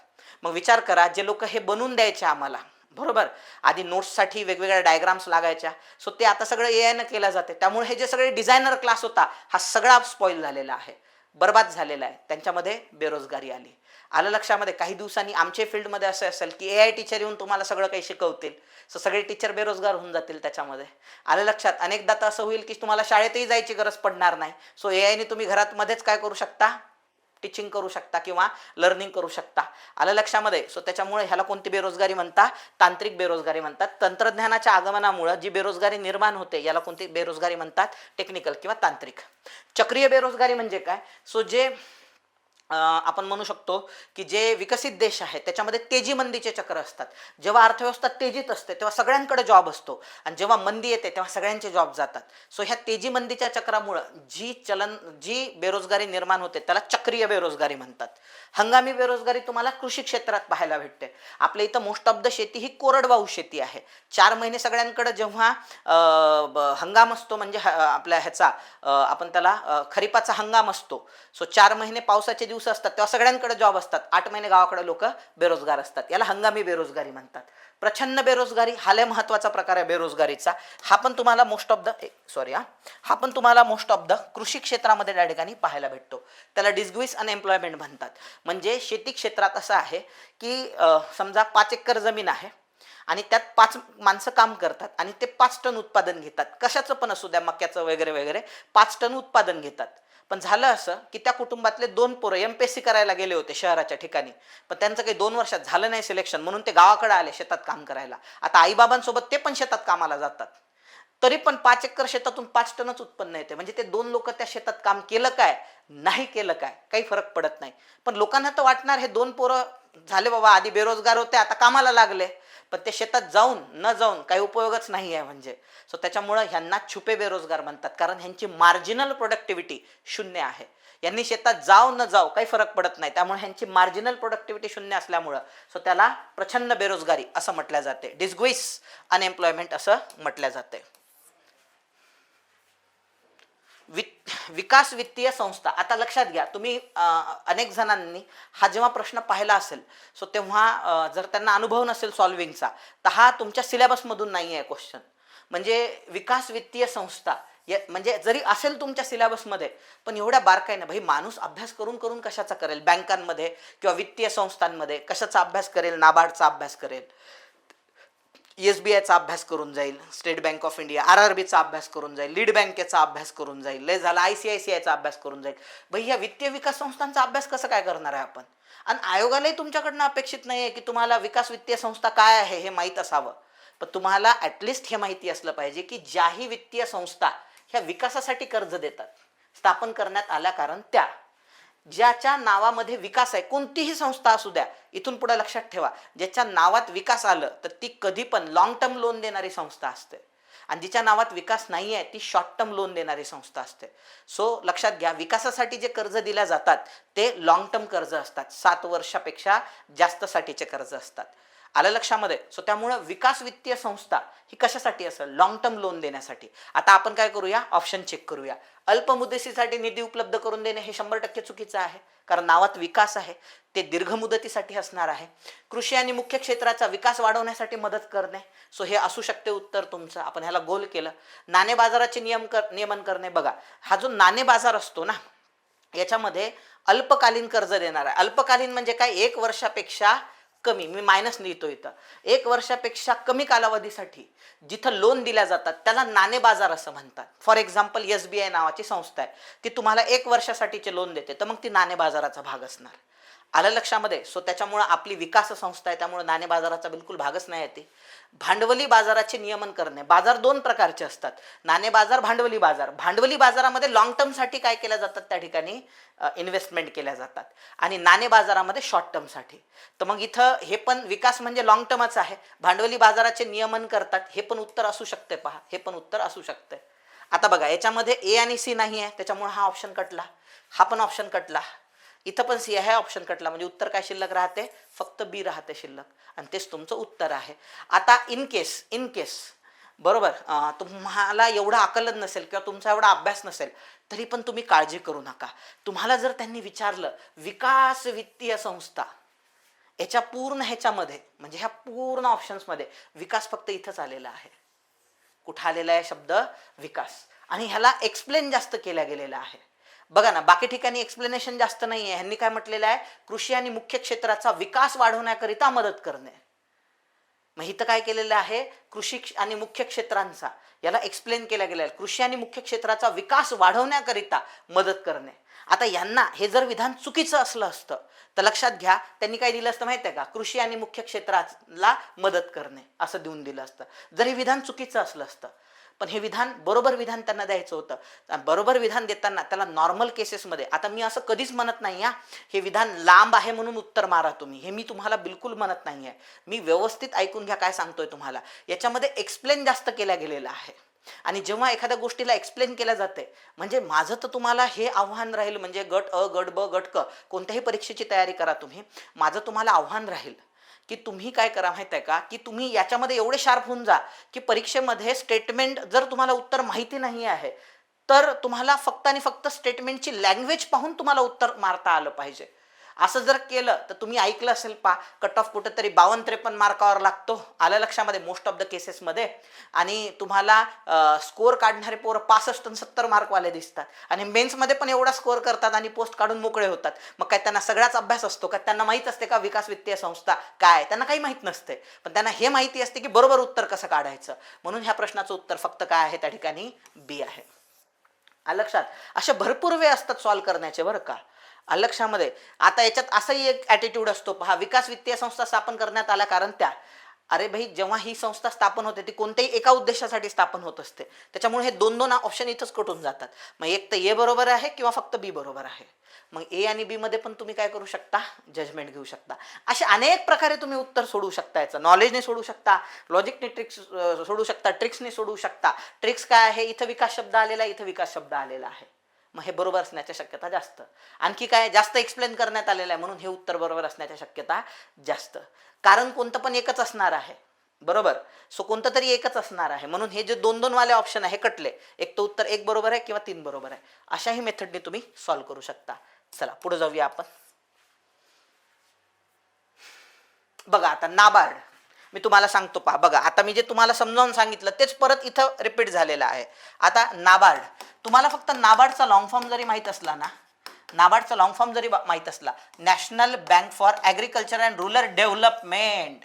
मग विचार करा, जे लोक हे बनवून द्यायचे आम्हाला, बरोबर, आधी नोट्ससाठी वेगवेगळ्या डायग्राम्स लागायच्या, सो ते आता सगळं AIने केलं जाते. त्यामुळे हे जे सगळे डिझायनर क्लास होता हा सगळा स्पॉइल झालेला आहे, बर्बाद झालेला आहे. त्यांच्यामध्ये बेरोजगारी आली. आलं लक्षामध्ये? काही दिवसांनी आमच्या फील्डमध्ये असं असेल की AI टीचर येऊन तुम्हाला सगळं काही शिकवतील. सो सगळे टीचर बेरोजगार होऊन जातील त्याच्यामध्ये. आलं लक्षात? अनेकदा तर असं होईल की तुम्हाला शाळेतही जायची गरज पडणार नाही. सो AIने तुम्ही घरात मध्येच काय करू शकता? टीचिंग करू शकता किंवा लर्निंग करू शकता. आलं लक्षामध्ये? सो त्याच्यामुळे ह्याला कोणती बेरोजगारी म्हणतात? तांत्रिक बेरोजगारी म्हणतात. तंत्रज्ञानाच्या आगमनामुळे जी बेरोजगारी निर्माण होते याला कोणती बेरोजगारी म्हणतात? टेक्निकल किंवा तांत्रिक. चक्रीय बेरोजगारी म्हणजे काय? सो जे आपण म्हणू शकतो की जे विकसित देश आहेत त्याच्यामध्ये तेजी मंदीचे चक्र असतात. जेव्हा अर्थव्यवस्था तेजीत असते तेव्हा सगळ्यांकडे जॉब असतो आणि जेव्हा मंदी येते तेव्हा सगळ्यांचे जॉब जातात. सो ह्या तेजी मंदीच्या चक्रामुळं जी बेरोजगारी निर्माण होते त्याला चक्रीय बेरोजगारी म्हणतात. हंगामी बेरोजगारी तुम्हाला कृषी क्षेत्रात पाहायला भेटते. आपल्या इथं मोस्ट ऑफ द शेती ही कोरडवाहू शेती आहे. 4 महिने सगळ्यांकडे जेव्हा हंगाम असतो म्हणजे आपल्या ह्याचा आपण त्याला खरीपाचा हंगाम असतो. सो 4 महिने पावसाचे दिवस असतात तेव्हा सगळ्यांकडे जॉब असतात. 8 महिने गावाकडे लोक बेरोजगार असतात. याला हंगामी बेरोजगारी म्हणतात. प्रचंड बेरोजगारी हा लय महत्वाचा प्रकार आहे बेरोजगारीचा. हा पण तुम्हाला मोस्ट ऑफ द कृषी क्षेत्रामध्ये त्या ठिकाणी पाहायला भेटतो. त्याला डिस्ग्विस अनएम्प्लॉयमेंट म्हणतात. म्हणजे शेती क्षेत्रात असं आहे की समजा 5 एकर जमीन आहे आणि त्यात 5 माणसं काम करतात आणि ते 5 टन उत्पादन घेतात. कशाचं पण असू द्या, मक्याचं वगैरे वगैरे 5 टन उत्पादन घेतात. पण झालं असं की त्या कुटुंबातले 2 पोरं एमपीएससी करायला गेले होते शहराच्या ठिकाणी, पण त्यांचं काही 2 वर्षात झालं नाही सिलेक्शन, म्हणून ते गावाकडे आले शेतात काम करायला. आता आईबाबांसोबत ते पण शेतात कामाला जातात. तरी पण 5 एकर शेतातून 5 टनच उत्पन्न येते. म्हणजे ते 2 लोक त्या शेतात काम केलं काय, नाही केलं काय, काही फरक पडत नाही. पण लोकांना तर वाटणार हे 2 पोरं झाले बाबा, आधी बेरोजगार होते आता कामाला लागले, पण ते शेतात जाऊन न जाऊन काही उपयोगच नाही आहे. म्हणजे सो त्याच्यामुळं ह्यांना छुपे बेरोजगार म्हणतात, कारण ह्यांची मार्जिनल प्रोडक्टिव्हिटी शून्य आहे. यांनी शेतात जाव न जाव काही फरक पडत नाही. त्यामुळे ह्यांची मार्जिनल प्रोडक्टिव्हिटी शून्य असल्यामुळं सो त्याला प्रचंड बेरोजगारी असं म्हटलं जाते. डिस्ग्विस अनएम्प्लॉयमेंट असं म्हटलं जाते. विकास वित्तीय संस्था. आता लक्षात घ्या तुम्ही, अनेक जणांनी हा जेव्हा प्रश्न पाहिला असेल सो तेव्हा जर त्यांना अनुभव नसेल सॉल्विंगचा तर हा तुमच्या सिलेबसमधून नाही आहे क्वेश्चन. म्हणजे विकास वित्तीय संस्था म्हणजे जरी असेल तुमच्या सिलेबसमध्ये पण एवढ्या बारकाईने भाई माणूस अभ्यास करून करून कशाचा करेल, बँकांमध्ये किंवा वित्तीय संस्थांमध्ये कशाचा अभ्यास करेल, नाबार्डचा अभ्यास करेल, एसबीआयचा अभ्यास करून जाईल, स्टेट बँक ऑफ इंडिया, आरआरबीचा अभ्यास करून जाईल, लीड बँकेचा अभ्यास करून जाईल, लय झाला आयसीआयसीआयचा अभ्यास करून जाईल. भाई या वित्तीय विकास संस्थांचा अभ्यास कसं काय करणार आहे आपण? आणि आयोगालाही तुमच्याकडनं अपेक्षित नाही आहे की तुम्हाला विकास वित्तीय संस्था काय आहे हे माहीत असावं. पण तुम्हाला ॲटलिस्ट हे माहिती असलं पाहिजे की ज्याही वित्तीय संस्था ह्या विकासासाठी कर्ज देतात, स्थापन करण्यात आल्या कारण त्या ज्याच्या नावामध्ये विकास आहे, कोणतीही संस्था असू द्या, इथून पुढे लक्षात ठेवा, ज्याच्या नावात विकास आलं तर ती कधी पण लॉंग टर्म लोन देणारी संस्था असते आणि जिच्या नावात विकास नाही आहे ती शॉर्ट टर्म लोन देणारी संस्था असते. सो लक्षात घ्या, विकासासाठी जे कर्ज दिल्या जातात ते लॉंग टर्म कर्ज असतात, 7 वर्षापेक्षा जास्त साठीचे कर्ज असतात. आलं लक्षामध्ये? सो त्यामुळं विकास वित्तीय संस्था ही कशासाठी असेल? लॉंग टर्म लोन देण्यासाठी. आता आपण काय करूया, ऑप्शन चेक करूया. अल्प मुदतीसाठी निधी उपलब्ध करून देणे हे 100% चुकीचं आहे, कारण नावात विकास आहे. ते दीर्घ मुदतीसाठी असणार आहे. कृषी आणि मुख्य क्षेत्राचा विकास वाढवण्यासाठी मदत करणे, सो हे असू शकते उत्तर तुमचं. आपण ह्याला गोल केलं. नाणे बाजाराचे नियमन करणे. बघा, हा जो नाणे बाजार असतो ना, याच्यामध्ये अल्पकालीन कर्ज देणार आहे. अल्पकालीन म्हणजे काय? 1 वर्षापेक्षा कमी, मी मायनस लिहितो इथं, 1 वर्षापेक्षा कमी कालावधीसाठी जिथं लोन दिल्या जातात त्याला नाणे बाजार असं म्हणतात. फॉर एक्झाम्पल एसबीआय नावाची संस्था आहे, ती तुम्हाला 1 वर्षासाठीचे लोन देते, तर मग ती नाणे बाजाराचा भाग असणार. आलं लक्षामध्ये? सो त्याच्यामुळं आपली विकास संस्था आहे, त्यामुळे नाणे बाजाराचा बिलकुल भागच नाही येते. भांडवली बाजाराचे नियमन करणे. बाजार 2 प्रकारचे असतात, नाणे बाजार, भांडवली बाजार. भांडवली बाजारामध्ये लॉंग टर्मसाठी काय केल्या जातात, त्या ठिकाणी इन्व्हेस्टमेंट केल्या जातात, आणि नाणे बाजारामध्ये शॉर्ट टर्मसाठी. तर मग इथं हे पण विकास म्हणजे लॉंग टर्मच आहे. भांडवली बाजाराचे नियमन करतात, हे पण उत्तर असू शकते. पहा, हे पण उत्तर असू शकते. आता बघा, याच्यामध्ये ए आणि सी नाही आहे, त्याच्यामुळे हा ऑप्शन कटला, हा पण ऑप्शन कटला, इथं पण सी आहे, ऑप्शन कटला. म्हणजे उत्तर काय शिल्लक राहते? फक्त बी राहते शिल्लक, आणि तेच तुमचं उत्तर आहे. आता इन केस बरोबर तुम्हाला एवढं आकलन नसेल किंवा तुमचा एवढा अभ्यास नसेल तरी पण तुम्ही काळजी करू नका. तुम्हाला जर त्यांनी विचारलं विकास वित्तीय संस्था, याच्या पूर्ण ह्याच्यामध्ये म्हणजे ह्या पूर्ण ऑप्शन्समध्ये विकास फक्त इथंच आलेला आहे. कुठं आलेला आहे शब्द? विकास. आणि ह्याला एक्सप्लेन जास्त केला गेलेला आहे. बघा ना, बाकी ठिकाणी एक्सप्लेनेशन जास्त नाही आहे. ह्यांनी काय म्हटलेलं आहे? कृषी आणि मुख्य क्षेत्राचा विकास वाढवण्याकरिता मदत करणे. मग इथं काय केलेलं आहे? कृषी आणि मुख्य क्षेत्रांचा याला एक्सप्लेन केला गेला आहे, कृषी आणि मुख्य क्षेत्राचा विकास वाढवण्याकरिता मदत करणे. आता यांना हे जर विधान चुकीचं असलं असतं तर लक्षात घ्या, त्यांनी काय दिलं असतं माहिती आहे का? कृषी आणि मुख्य क्षेत्राला मदत करणे असं देऊन दिलं असतं, जर हे विधान चुकीचं असलं असतं. पण हे विधान बरोबर विधान त्यांना द्यायचं होतं. बरोबर विधान देताना त्याला नॉर्मल केसेसमध्ये, आता मी असं कधीच म्हणत नाही हे विधान लांब आहे म्हणून उत्तर मारा तुम्ही, हे मी तुम्हाला बिलकुल म्हणत नाही आहे. मी व्यवस्थित ऐकून घ्या काय सांगतोय तुम्हाला. याच्यामध्ये एक्सप्लेन जास्त केल्या गेलेलं आहे. आणि जेव्हा एखाद्या गोष्टीला एक्सप्लेन केल्या जाते, म्हणजे माझं तर तुम्हाला हे आव्हान राहील, म्हणजे गट अ गट ब गट क कोणत्याही परीक्षेची तयारी करा तुम्ही, माझं तुम्हाला आव्हान राहील की तुम्ही काय करा माहिती आहे का, की तुम्ही याच्यामध्ये एवढे शार्प होऊन जा की परीक्षेमध्ये स्टेटमेंट जर तुम्हाला उत्तर माहिती नाही आहे तर तुम्हाला फक्त आणि फक्त स्टेटमेंटची लँग्वेज पाहून तुम्हाला उत्तर मारता आलं पाहिजे. असं जर केलं तर तुम्ही ऐकलं असेल कट ऑफ कुठेतरी 52-53 मार्कावर लागतो, आलं लक्षामध्ये मोस्ट ऑफ द केसेसमध्ये. आणि तुम्हाला स्कोअर काढणारे पोरं 65 आणि 70 मार्कवाले दिसतात आणि मेन्समध्ये पण एवढा स्कोअर करतात आणि पोस्ट काढून मोकळे होतात. मग काय त्यांना सगळाच अभ्यास असतो का? त्यांना माहीत असते का विकास वित्तीय संस्था काय? त्यांना काही माहीत नसते, पण त्यांना हे माहिती असते की बरोबर उत्तर कसं काढायचं. म्हणून ह्या प्रश्नाचं उत्तर फक्त काय आहे त्या ठिकाणी बी आहे. लक्षात असे भरपूर वे असतात सॉल्व्ह करण्याचे बरं का, लक्षामध्ये. आता याच्यात असाही एक ॲटिट्यूड असतो पहा, विकास वित्तीय संस्था स्थापन करण्यात आल्या कारण त्या, अरे भाई जेव्हा ही संस्था स्थापन होते ती कोणत्याही एका उद्देशासाठी स्थापन होत असते, त्याच्यामुळे हे दोन ऑप्शन इथंच कटून जातात. मग एक तर ए बरोबर आहे किंवा फक्त बी बरोबर आहे. मग ए आणि बी मध्ये पण तुम्ही काय करू शकता, जजमेंट घेऊ शकता. असे अनेक प्रकारे तुम्ही उत्तर सोडवू शकता. याचं नॉलेजने सोडू शकता, लॉजिकने ट्रिक्स सोडू शकता, ट्रिक्सने सोडवू शकता. ट्रिक्स काय आहे, इथं विकास शब्द आलेला आहे, इथं विकास शब्द आलेला आहे, मग हे बरोबर असण्याची शक्यता जास्त. आणखी काय, जास्त एक्सप्लेन करण्यात आलेलं आहे म्हणून हे उत्तर बरोबर असण्याची शक्यता जास्त. कारण कोणतं पण एकच असणार आहे, बरोबर. सो कोणतं तरी एकच असणार आहे म्हणून हे जे 2-2 वाले ऑप्शन आहे कटले. एक तर उत्तर 1 बरोबर आहे किंवा 3 बरोबर आहे. अशाही मेथडने तुम्ही सॉल्व्ह करू शकता. चला पुढे जाऊया आपण. बघा आता नाबार्ड मी तुम्हाला सांगतो पहा. बघा आता मी जे तुम्हाला समजावून सांगितलं तेच परत इथं रिपीट झालेलं आहे. आता नाबार्ड, तुम्हाला फक्त नाबार्डचा लॉंग फॉर्म जरी माहीत असला ना, नाबार्डचा लॉंग फॉर्म जरी माहीत असला, national bank for agriculture and rural development.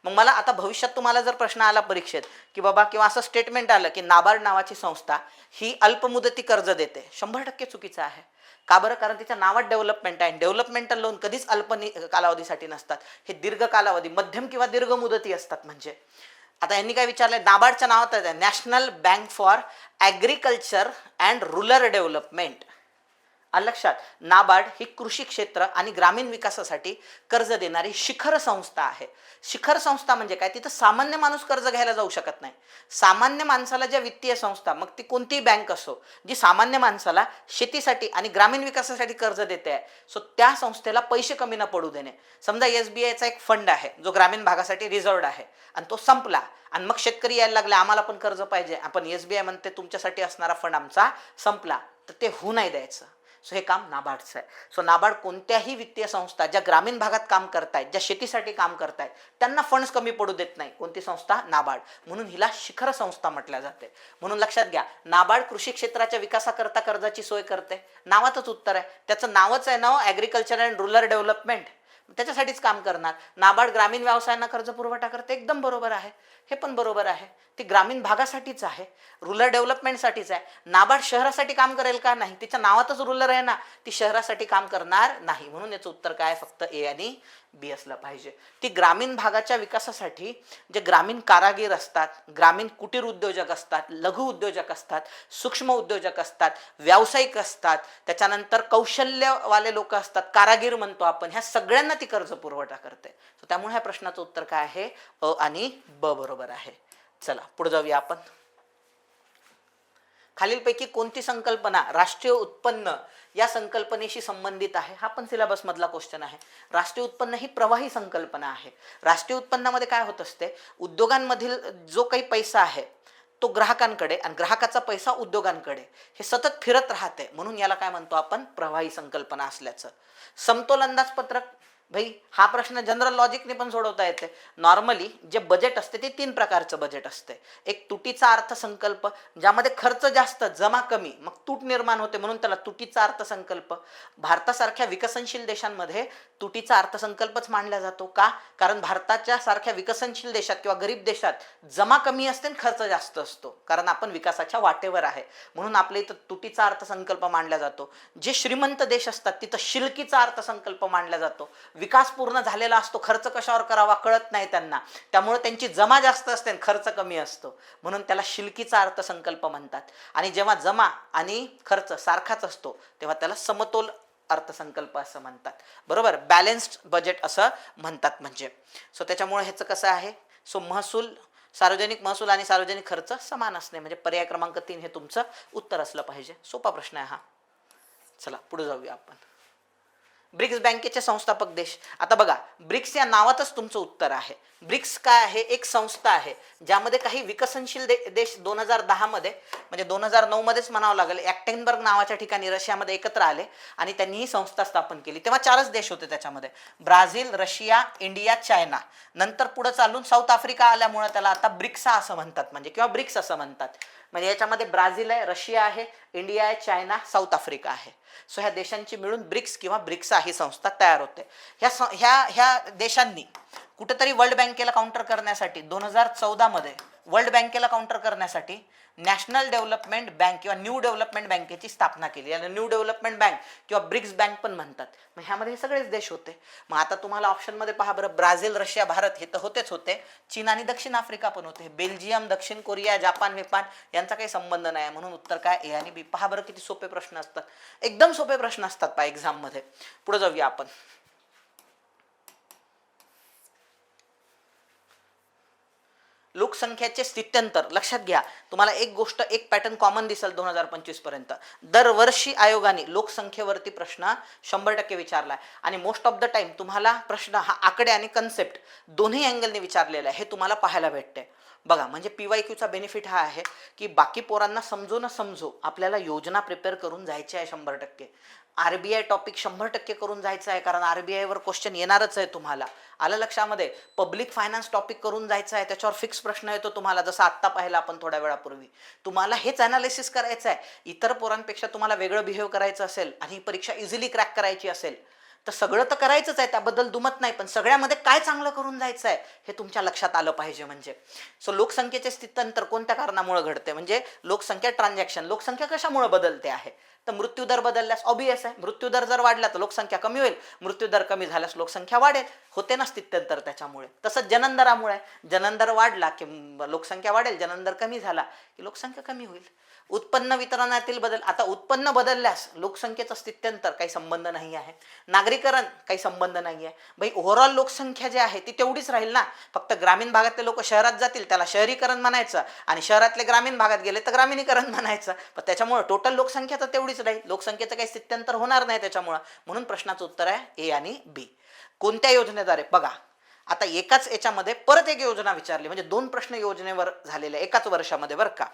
मग मला आता भविष्यात तुम्हाला जर प्रश्न आला परीक्षेत की बाबा किंवा असं स्टेटमेंट आलं की नाबार्ड नावाची संस्था ही अल्पमुदती कर्ज देते, 100% चुकीचं आहे. का बरं? कारण तिच्या नावात डेव्हलपमेंट आहे. डेव्हलपमेंटल लोन कधीच अल्प कालावधीसाठी नसतात, हे दीर्घ कालावधी, मध्यम किंवा दीर्घ मुदती असतात. म्हणजे आता यांनी काय विचारलंय, नाबार्डच्या नावात आहे national bank for agriculture and rural development. लक्षात, नाबार्ड ही कृषी क्षेत्र आणि ग्रामीण विकासासाठी कर्ज देणारी शिखर संस्था आहे. शिखर संस्था म्हणजे काय, तिथं सामान्य माणूस कर्ज घ्यायला जाऊ शकत नाही. सामान्य माणसाला ज्या वित्तीय संस्था, मग ती कोणतीही बँक असो, जी सामान्य माणसाला शेतीसाठी आणि ग्रामीण विकासासाठी कर्ज देते आहे, सो त्या संस्थेला पैसे कमी न पडू देणे. समजा SBIचा एक फंड आहे जो ग्रामीण भागासाठी रिझर्व्ड आहे आणि तो संपला आणि मग शेतकरी यायला लागले आम्हाला पण कर्ज पाहिजे, आपण SBI म्हणते तुमच्यासाठी असणारा फंड आमचा संपला, तर ते होऊ नाही द्यायचं. सो हे काम नाबार्डचं आहे. सो नाबार्ड कोणत्याही वित्तीय संस्था ज्या ग्रामीण भागात काम करतायत, ज्या शेतीसाठी काम करतायत, त्यांना फंड्स कमी पडू देत नाही. कोणती संस्था? नाबार्ड. म्हणून हिला शिखर संस्था म्हटल्या जाते. म्हणून लक्षात घ्या, नाबार्ड कृषी क्षेत्राच्या विकासाकरता कर्जाची सोय करते. नावातच उत्तर आहे, त्याचं नावच आहे नाव ॲग्रिकल्चर अँड रुरल डेव्हलपमेंट, त्याच्यासाठीच काम करणार. नाबार्ड ग्रामीण व्यवसायांना कर्ज पुरवठा करते, एकदम बरोबर आहे, हे पण बरोबर आहे. ती ग्रामीण भागासाठीच आहे, रुरल डेव्हलपमेंटसाठीच आहे. नाबार्ड शहरासाठी काम करेल का? नाही, तिच्या नावातच रुरल आहे ना, ती शहरासाठी काम करणार नाही. म्हणून याचं उत्तर काय, फक्त ए आणि बी असलं पाहिजे. ती ग्रामीण भागाच्या विकासासाठी जे ग्रामीण कारागीर असतात, ग्रामीण कुटीर उद्योजक असतात, लघु उद्योजक असतात, सूक्ष्म उद्योजक असतात, व्यावसायिक असतात, त्याच्यानंतर कौशल्यवाले लोक असतात, कारागीर म्हणतो आपण, ह्या सगळ्यांना ती कर्ज पुरवठा करते. त्यामुळे ह्या प्रश्नाचं उत्तर काय आहे, अ आणि ब बरोबर आहे. चला पुढे जाऊया आपण. खालीलपैकी कोणती संकल्पना राष्ट्रीय उत्पन्न या संकल्पनेशी संबंधित आहे? हा पण सिलेबस मधला क्वेश्चन आहे. राष्ट्रीय उत्पन्न ही प्रवाही संकल्पना आहे. राष्ट्रीय उत्पन्नामध्ये काय होत असते, उद्योगांमधील जो काही पैसा आहे तो ग्राहकांकडे आणि ग्राहकाचा पैसा उद्योगांकडे हे सतत फिरत राहते, म्हणून याला काय म्हणतो आपण, प्रवाही संकल्पना असल्याचं. समतोल अंदाजपत्रक, भाई हा प्रश्न जनरल लॉजिकने पण सोडवता येते. नॉर्मली जे बजेट असते ते 3 प्रकारचं बजेट असते. एक तुटीचा अर्थसंकल्प, ज्यामध्ये खर्च जास्त जमा कमी, मग तूट निर्माण होते म्हणून त्याला तुटीचा अर्थसंकल्प. भारतासारख्या विकसनशील देशांमध्ये तुटीचा अर्थसंकल्पच मांडला जातो. का? कारण भारताच्या सारख्या विकसनशील देशात किंवा गरीब देशात जमा कमी असते आणि खर्च जास्त असतो, कारण आपण विकासाच्या वाटेवर आहे, म्हणून आपल्या इथं तुटीचा अर्थसंकल्प मांडला जातो. जे श्रीमंत देश असतात तिथं शिलकीचा अर्थसंकल्प मांडला जातो. विकास पूर्ण झालेला असतो, खर्च कशावर करावा कळत नाही त्यांना, त्यामुळे त्यांची जमा जास्त असते आणि खर्च कमी असतो, म्हणून त्याला शिल्कीचा अर्थसंकल्प म्हणतात. आणि जेव्हा जमा आणि खर्च सारखाच असतो तेव्हा त्याला समतोल अर्थसंकल्प असं म्हणतात. बरोबर, बॅलन्स्ड बजेट असं म्हणतात. म्हणजे सो त्याच्यामुळे ह्याचं कसं आहे, सो महसूल, सार्वजनिक महसूल आणि सार्वजनिक खर्च समान असणे, म्हणजे पर्याय क्रमांक 3 हे तुमचं उत्तर असलं पाहिजे. सोपा प्रश्न आहे हा. चला पुढे जाऊया आपण. ब्रिक्स बँकेचे संस्थापक देश. आता बघा, ब्रिक्स या नावातच तुमचं उत्तर आहे. ब्रिक्स काय आहे, एक संस्था आहे ज्यामध्ये काही विकसनशील देश 2010 मध्ये, म्हणजे 2009 मध्येच म्हणावं लागेल, ॲक्टेनबर्ग नावाच्या ठिकाणी रशियामध्ये एकत्र आले आणि त्यांनी ही संस्था स्थापन केली. तेव्हा 4च देश होते त्याच्यामध्ये, ब्राझील, रशिया, इंडिया, चायना. नंतर पुढे चालून साऊथ आफ्रिका आल्यामुळे त्याला आता ब्रिक्सा असं म्हणतात, म्हणजे किंवा ब्रिक्स असं म्हणतात. म्हणजे याच्यामध्ये ब्राझील आहे, रशिया आहे, इंडिया आहे, चायना, साऊथ आफ्रिका आहे. सो ह्या देशांची मिळून ब्रिक्स किंवा ब्रिक्सा ही संस्था तयार होते. ह्या देशांनी कुठेतरी वर्ल्ड बँकेला काउंटर करण्यासाठी 2014 मध्ये वर्ल्ड बँकेला काउंटर करण्यासाठी नॅशनल डेव्हलपमेंट बँक किंवा न्यू डेव्हलपमेंट बँकेची स्थापना केली. याला न्यू डेव्हलपमेंट बँक किंवा ब्रिक्स बँक पण म्हणतात. मग ह्यामध्ये हे सगळेच देश होते. मग आता तुम्हाला ऑप्शनमध्ये पहा बरं, ब्राझील, रशिया, भारत हे तर होतेच होते, चीन आणि दक्षिण आफ्रिका पण होते, बेल्जियम, दक्षिण कोरिया, जापान, वेपान यांचा काही संबंध नाही, म्हणून उत्तर काय ए आणि बी. पहा बरं किती सोपे प्रश्न असतात, एकदम सोपे प्रश्न असतात पहा एक्झाम मध्ये. पुढे जाऊया आपण. लोकसंख्याचे स्थित्यंतर लक्षात घ्या. तुम्हाला एक गोष्ट, एक पॅटर्न कॉमन दिसेल 2025 पर्यंत. दरवर्षी आयोगाने लोकसंख्येवरती प्रश्न 100% विचारलाय आणि मोस्ट ऑफ द टाइम तुम्हाला प्रश्न हा आकडे आणि कन्सेप्ट दोन्ही अँगलने विचारलेला आहे, हे तुम्हाला पाहायला भेटते. बघा, म्हणजे PYQचा बेनिफिट हा आहे की बाकी पोरांना समजू न समजू आपल्याला योजना प्रिपेअर करून जायची आहे 100%. RBI टॉपिक 100% करून जायचं आहे, कारण RBI वर क्वेश्चन येणारच आहे तुम्हाला. आलं लक्षामध्ये. पब्लिक फायनान्स टॉपिक करून जायचं आहे, त्याच्यावर फिक्स प्रश्न येतो तुम्हाला, जसं आत्ता पाहिला आपण थोड्या वेळापूर्वी. तुम्हाला हेच अनालिसिस करायचं आहे. इतर पोरांपेक्षा तुम्हाला वेगळं बिहेव करायचं असेल आणि ही परीक्षा इझिली क्रॅक करायची असेल तर सगळं तर करायचंच आहे, त्याबद्दल दुमत नाही, पण सगळ्यामध्ये काय चांगलं करून जायचं आहे हे तुमच्या लक्षात आलं पाहिजे. म्हणजे सो लोकसंख्येचे स्थित्यंतर कोणत्या कारणामुळे घडते, म्हणजे लोकसंख्या ट्रान्झॅक्शन, लोकसंख्या कशामुळे बदलते आहे, तर मृत्यूदर बदलल्यास ऑब्वियस आहे, मृत्यूदर जर वाढला तर लोकसंख्या कमी होईल, मृत्यूदर कमी झाल्यास लोकसंख्या वाढेल, होते ना स्थित्यंतर त्याच्यामुळे. तसंच जननदरामुळे, जननदर वाढला की लोकसंख्या वाढेल, जननदर कमी झाला की लोकसंख्या कमी होईल. उत्पन्न वितरणातील बदल, आता उत्पन्न बदलल्यास लोकसंख्येचं स्थित्यंतर काही संबंध नाही आहे. नागरीकरण काही संबंध नाही आहे. भाई ओव्हरऑल लोकसंख्या जी आहे ती तेवढीच राहील ना, फक्त ग्रामीण भागातले लोक शहरात जातील त्याला शहरीकरण म्हणायचं आणि शहरातले ग्रामीण भागात गेले तर ग्रामीणीकरण म्हणायचं, पण त्याच्यामुळे टोटल लोकसंख्या तर तेवढीच राहील, लोकसंख्येचं काही स्थित्यंतर होणार नाही त्याच्यामुळे. म्हणून प्रश्नाचं उत्तर आहे ए आणि बी. कोणत्या योजनेद्वारे, बघा आता एकाच याच्यामध्ये परत एक योजना विचारली, म्हणजे 2 प्रश्न योजनेवर झालेले एकाच वर्षामध्ये बरं का.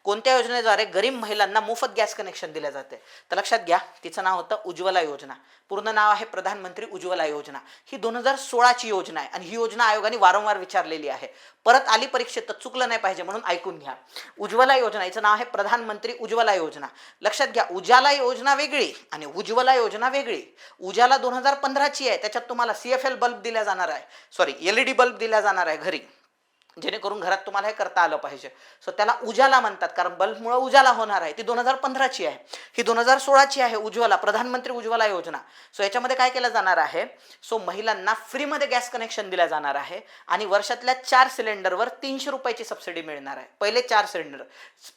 कोणत्या योजनेद्वारे गरीब महिलांना मोफत गॅस कनेक्शन दिले जाते, तर लक्षात घ्या तिचं नाव होतं उज्ज्वला योजना. पूर्ण नाव आहे प्रधानमंत्री उज्ज्वला योजना. ही 2016ची योजना आहे आणि ही योजना आयोगाने वारंवार विचारलेली आहे. परत आली परीक्षेत तर चुकलं नाही पाहिजे म्हणून ऐकून घ्या. उज्ज्वला योजना, हिचं नाव आहे प्रधानमंत्री उज्ज्वला योजना. लक्षात घ्या, उजाला योजना वेगळी आणि उज्ज्वला योजना वेगळी. उजाला 2015ची आहे, त्याच्यात तुम्हाला CFL बल्ब दिला जाणार आहे, सॉरी LED बल्ब दिला जाणार आहे घरी, जेणेकरून घरात तुम्हाला हे करता आलं पाहिजे. सो त्याला उजाला म्हणतात कारण बल्बमुळे उजाला होणार आहे. ती 2015ची आहे, ही 2016ची आहे उज्ज्वला, प्रधानमंत्री उज्ज्वला योजना. सो याच्यामध्ये काय केलं जाणार आहे, सो महिलांना फ्रीमध्ये गॅस कनेक्शन दिलं जाणार आहे आणि वर्षातल्या 4 सिलेंडरवर 300 रुपयाची सबसिडी मिळणार आहे. पहिले 4 सिलेंडर,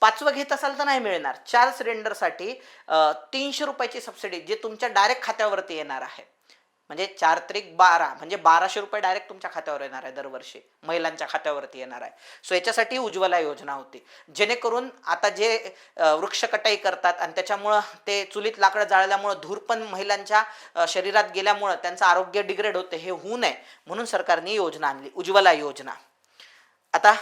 5वं घेत असाल तर नाही मिळणार. 4 सिलेंडरसाठी 300 रुपयाची सबसिडी जे तुमच्या डायरेक्ट खात्यावरती येणार आहे. म्हणजे 4 त्रिक 12 म्हणजे 1200 रुपये डायरेक्ट तुमच्या खात्यावर येणार आहे, दरवर्षी महिलांच्या खात्यावरती येणार आहे. सो याच्यासाठी उज्ज्वला योजना होती, जेणेकरून आता जे वृक्ष कटाई करतात आणि त्याच्यामुळं ते चुलीत लाकडं जाळल्यामुळं धूर पण महिलांच्या शरीरात गेल्यामुळं त्यांचं आरोग्य डिग्रेड होते, हे होऊ नये म्हणून सरकारने योजना आणली उज्ज्वला योजना. आता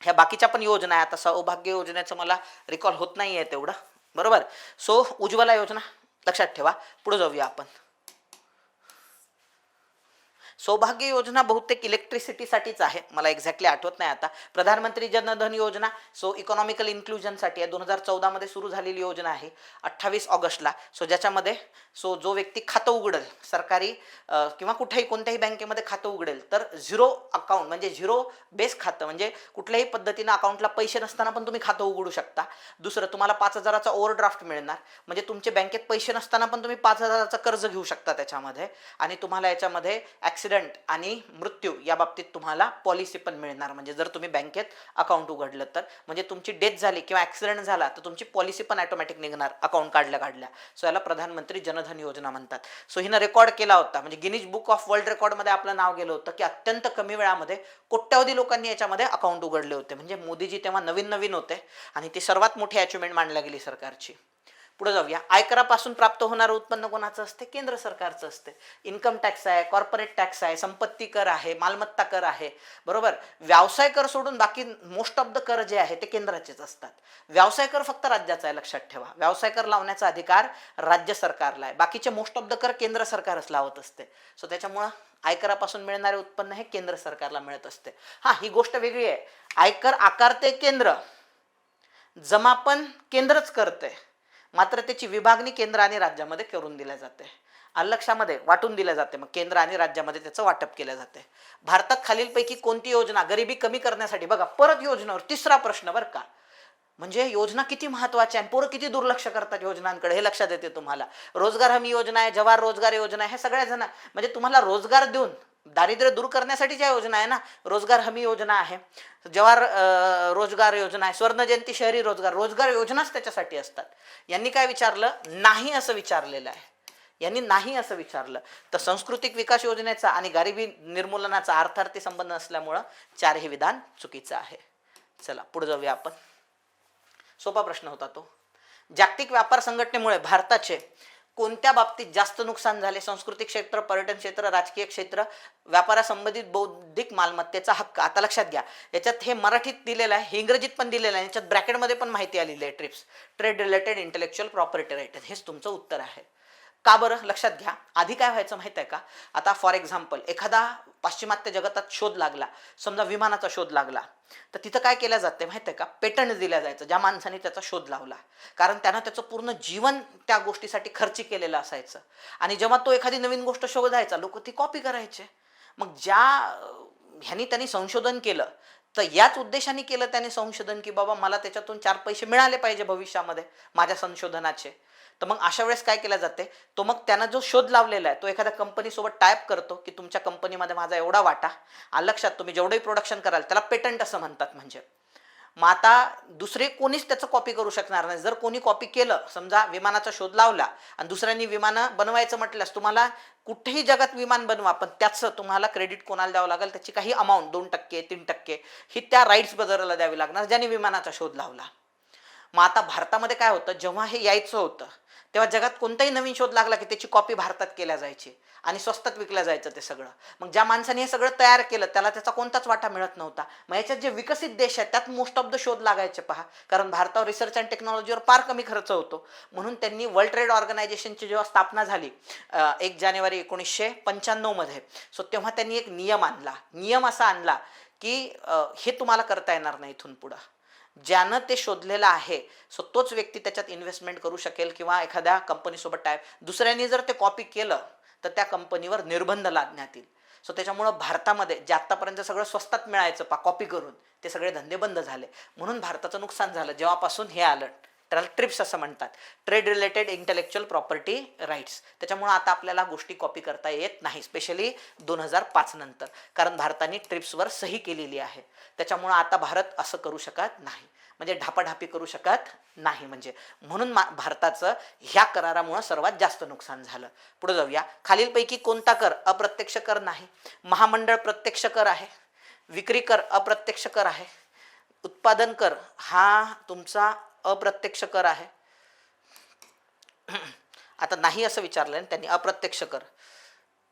ह्या बाकीच्या पण योजना आहे, आता सौभाग्य योजनेचं मला रिकॉल होत नाही आहे तेवढं, बरोबर. सो उज्ज्वला योजना लक्षात ठेवा. पुढे जाऊया आपण. सौभाग्य योजना बहुतेक इलेक्ट्रिसिटीसाठीच आहे, मला एक्झॅक्टली आठवत नाही आता. प्रधानमंत्री जनधन योजना सो इकॉनॉमिकल इन्क्लुजनसाठी आहे, 2014 सुरू झालेली योजना आहे 28 ऑगस्टला. सो ज्याच्यामध्ये जो व्यक्ती खातं उघडेल सरकारी किंवा कुठेही कोणत्याही बँकेमध्ये खातं उघडेल तर झिरो अकाउंट म्हणजे झिरो बेस खातं, म्हणजे कुठल्याही पद्धतीनं अकाउंटला पैसे नसताना पण तुम्ही खातं उघडू शकता. दुसरं, तुम्हाला 5,000चा ओव्हरड्राफ्ट मिळणार, म्हणजे तुमचे बँकेत पैसे नसताना पण तुम्ही 5,000चं कर्ज घेऊ शकता त्याच्यामध्ये. आणि तुम्हाला याच्यामध्ये ॲक्सिडेंट आणि मृत्यू या बाबतीत तुम्हाला पॉलिसी पण मिळणार, म्हणजे जर तुम्ही बँकेत अकाउंट उघडलं तर, म्हणजे तुमची डेथ झाली किंवा ॲक्सिडेंट झाला तर तुमची पॉलिसी पण ऑटोमॅटिक निघणार अकाउंट काढल्या. सो याला प्रधानमंत्री जनधन योजना म्हणतात. सो हिनं रेकॉर्ड केला होता, म्हणजे गिनीज बुक ऑफ वर्ल्ड रेकॉर्डमध्ये आपलं नाव गेलं होतं की अत्यंत कमी वेळामध्ये कोट्यावधी लोकांनी याच्यामध्ये अकाउंट उघडले होते. म्हणजे मोदीजी तेव्हा नवीन होते आणि ती सर्वात मोठी अचिव्हमेंट मानल्या गेली सरकारची. पुढे जाऊया. आयकरापासून प्राप्त होणारं उत्पन्न कोणाचं असते? केंद्र सरकारचं असते. इन्कम टॅक्स आहे, कॉर्पोरेट टॅक्स आहे, संपत्ती कर आहे, मालमत्ता कर आहे, बरोबर. व्यवसाय कर सोडून बाकी मोस्ट ऑफ द कर जे आहे ते केंद्राचेच असतात. व्यवसाय कर फक्त राज्याचा आहे, लक्षात ठेवा. व्यवसाय कर लावण्याचा अधिकार राज्य सरकारला आहे, बाकीचे मोस्ट ऑफ द कर केंद्र सरकारच लावत असते. सो त्याच्यामुळं आयकरापासून मिळणारे उत्पन्न हे केंद्र सरकारला मिळत असते. हा, ही गोष्ट वेगळी आहे. आयकर आकारते केंद्र, जमा पण केंद्रच करते, मात्र त्याची विभागणी केंद्र आणि राज्यामध्ये करून दिल्या जाते. लक्षामध्ये वाटून दिल्या जाते, मग केंद्र आणि राज्यामध्ये त्याचं वाटप केलं जाते. भारतात खालीलपैकी कोणती योजना गरिबी कमी करण्यासाठी, बघा परत योजनावर तिसरा प्रश्न बरं का, म्हणजे योजना किती महत्वाच्या आहे, पोरं किती दुर्लक्ष करतात योजनांकडे हे लक्षात येते तुम्हाला. रोजगार हमी योजना आहे, जवाहर रोजगार योजना आहे, हे सगळ्या जण म्हणजे तुम्हाला रोजगार देऊन दारिद्र्य दूर करण्यासाठीच्या योजना आहे ना. रोजगार हमी योजना आहे, जवाहर रोजगार योजना आहे, स्वर्ण जयंती शहरी रोजगार योजनाच त्याच्यासाठी असतात. यांनी काय विचारलं? नाही असं विचारलेलं आहे. यांनी नाही असं विचारलं तर सांस्कृतिक विकास योजनेचा आणि गरिबी निर्मूलनाचा अर्थार्थी संबंध असल्यामुळं चारही विधान चुकीचं आहे. चला पुढे जाऊया आपण. सोपा प्रश्न होता तो. जागतिक व्यापार संघटनेमुळे भारताचे कोणत्या बाबतीत जास्त नुकसान झाले? सांस्कृतिक क्षेत्र, पर्यटन क्षेत्र, राजकीय क्षेत्र, व्यापारासंबंधित बौद्धिक मालमत्तेचा हक्क. आता लक्षात घ्या, याच्यात हे मराठीत दिलेलं आहे, हे इंग्रजीत पण दिलेलं आहे, याच्यात ब्रॅकेटमध्ये पण माहिती आलेली आहे. Trade related intellectual property right, हेच तुमचं उत्तर आहे. का बरं? लक्षात घ्या. आधी काय व्हायचं माहित आहे का? आता फॉर एक्झाम्पल एखादा पाश्चिमात्य जगतात शोध लागला, समजा विमानाचा शोध लागला, तर तिथं काय केलं जाते माहित आहे का? पेटंट दिल्या जायचं ज्या माणसाने त्याचा शोध लावला, कारण त्यानं त्याचं पूर्ण जीवन त्या गोष्टीसाठी खर्ची केलेलं असायचं. आणि जेव्हा तो एखादी नवीन गोष्ट शोधायचा, लोक ती कॉपी करायचे. मग ह्यांनी त्यांनी संशोधन केलं तर याच उद्देशाने केलं त्याने संशोधन, की बाबा मला त्याच्यातून 4 पैसे मिळाले पाहिजे भविष्यामध्ये माझ्या संशोधनाचे. तर मग अशा वेळेस काय केलं जाते, तो मग त्यानं जो शोध लावलेला आहे तो एखाद्या कंपनीसोबत टायप करतो की तुमच्या कंपनीमध्ये माझा एवढा वाटा. लक्षात, तुम्ही जेवढंही प्रोडक्शन कराल त्याला पेटंट असं म्हणतात. म्हणजे मग आता दुसरे कोणीच त्याचं कॉपी करू शकणार नाही. जर कोणी कॉपी केलं, समजा विमानाचा शोध लावला आणि दुसऱ्यांनी विमानं बनवायचं म्हटल्यास तुम्हाला कुठेही जगात विमान बनवा, पण त्याचं तुम्हाला क्रेडिट कोणाला द्यावं लागेल, त्याची काही अमाऊंट 2% 3% ही त्या राईट्स बदलायला द्यावी लागणार ज्यांनी विमानाचा शोध लावला. मग आता भारतामध्ये काय होतं, जेव्हा हे यायचं होतं तेव्हा जगात कोणताही नवीन शोध लागला की त्याची कॉपी भारतात केल्या जायची आणि स्वस्तात विकल्या जायचं ते सगळं. मग ज्या माणसाने हे सगळं तयार केलं त्याला त्याचा कोणताच वाटा मिळत नव्हता. मग याच्यात जे विकसित देश आहेत त्यात मोस्ट ऑफ द शोध लागायचे पहा, कारण भारतावर रिसर्च अँड टेक्नॉलॉजीवर फार कमी खर्च होतो. म्हणून त्यांनी वर्ल्ड ट्रेड ऑर्गनायझेशनची जेव्हा स्थापना झाली 1 जानेवारी 1995 सो तेव्हा त्यांनी एक नियम असा आणला की हे तुम्हाला करता येणार नाही इथून पुढं. ज्यानं ते शोधलेलं आहे सो तोच व्यक्ती त्याच्यात इन्व्हेस्टमेंट करू शकेल किंवा एखाद्या कंपनीसोबत टाईप. दुसऱ्यांनी जर ते कॉपी केलं तर त्या कंपनीवर निर्बंध लादण्यात येईल. सो त्याच्यामुळं भारतामध्ये जे आत्तापर्यंत सगळं स्वस्तात मिळायचं कॉपी करून ते सगळे धंदे बंद झाले. म्हणून भारताचं नुकसान झालं जेव्हापासून हे आलं. त्याला ट्रिप्स असं म्हणतात, trade related intellectual property rights. त्याच्यामुळं आता आपल्याला गोष्टी कॉपी करता येत नाही, स्पेशली 2005 नंतर, कारण भारताने ट्रिप्सवर सही केलेली आहे. त्याच्यामुळं आता भारत असं करू शकत नाही, म्हणजे ढापाढापी करू शकत नाही. म्हणून भारताचं ह्या करारामुळं सर्वात जास्त नुकसान झालं. पुढे जाऊया. खालीलपैकी कोणता कर अप्रत्यक्ष कर नाही? महामंडळ प्रत्यक्ष कर आहे, विक्री कर अप्रत्यक्ष कर आहे, उत्पादन कर हा तुमचा अप्रत्यक्ष कर आहे. आता नाही असं विचारलं त्यांनी, अप्रत्यक्ष कर.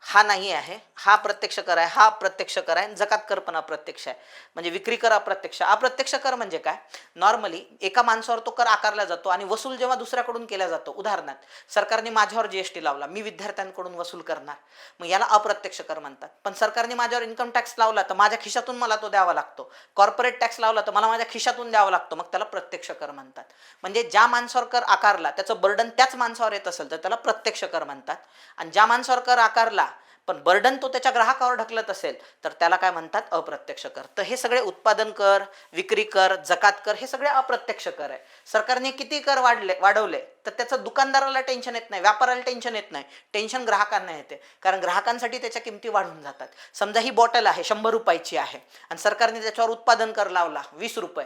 हा नाही आहे, हा प्रत्यक्ष कर आहे, हा प्रत्यक्ष कर आहे, जकात कर पण अप्रत्यक्ष आहे. म्हणजे विक्री कर अप्रत्यक्ष. अप्रत्यक्ष कर म्हणजे काय? नॉर्मली एका माणसावर तो कर आकारला जातो आणि वसूल जेव्हा दुसऱ्याकडून केला जातो. उदाहरणार्थ सरकारने माझ्यावर जीएसटी लावला, मी विद्यार्थ्यांकडून वसूल करणार, मग याला अप्रत्यक्ष कर म्हणतात. पण सरकारने माझ्यावर इन्कम टॅक्स लावला तर माझ्या खिशातून मला तो द्यावा लागतो. कॉर्पोरेट टॅक्स लावला तर मला माझ्या खिशातून द्यावा लागतो, मग त्याला प्रत्यक्ष कर म्हणतात. म्हणजे ज्या माणसावर कर आकारला त्याचं बर्डन त्याच माणसावर येत असेल तर त्याला प्रत्यक्ष कर म्हणतात. आणि ज्या माणसावर कर आकारला पण बर्डन तो त्याच्या ग्राहकावर ढकलत असेल तर त्याला काय म्हणतात? अप्रत्यक्ष कर. तर हे सगळे उत्पादन कर, विक्री कर, जकात कर हे सगळे अप्रत्यक्ष कर आहे. सरकारने किती कर वाढवले तर त्याचं दुकानदाराला टेन्शन येत नाही, व्यापाराला टेन्शन येत नाही, टेन्शन ग्राहकांना येते. कारण ग्राहकांसाठी त्याच्या किमती वाढून जातात. समजा ही बॉटल आहे 100 रुपयाची आहे आणि सरकारने त्याच्यावर उत्पादन कर लावला 20 रुपये,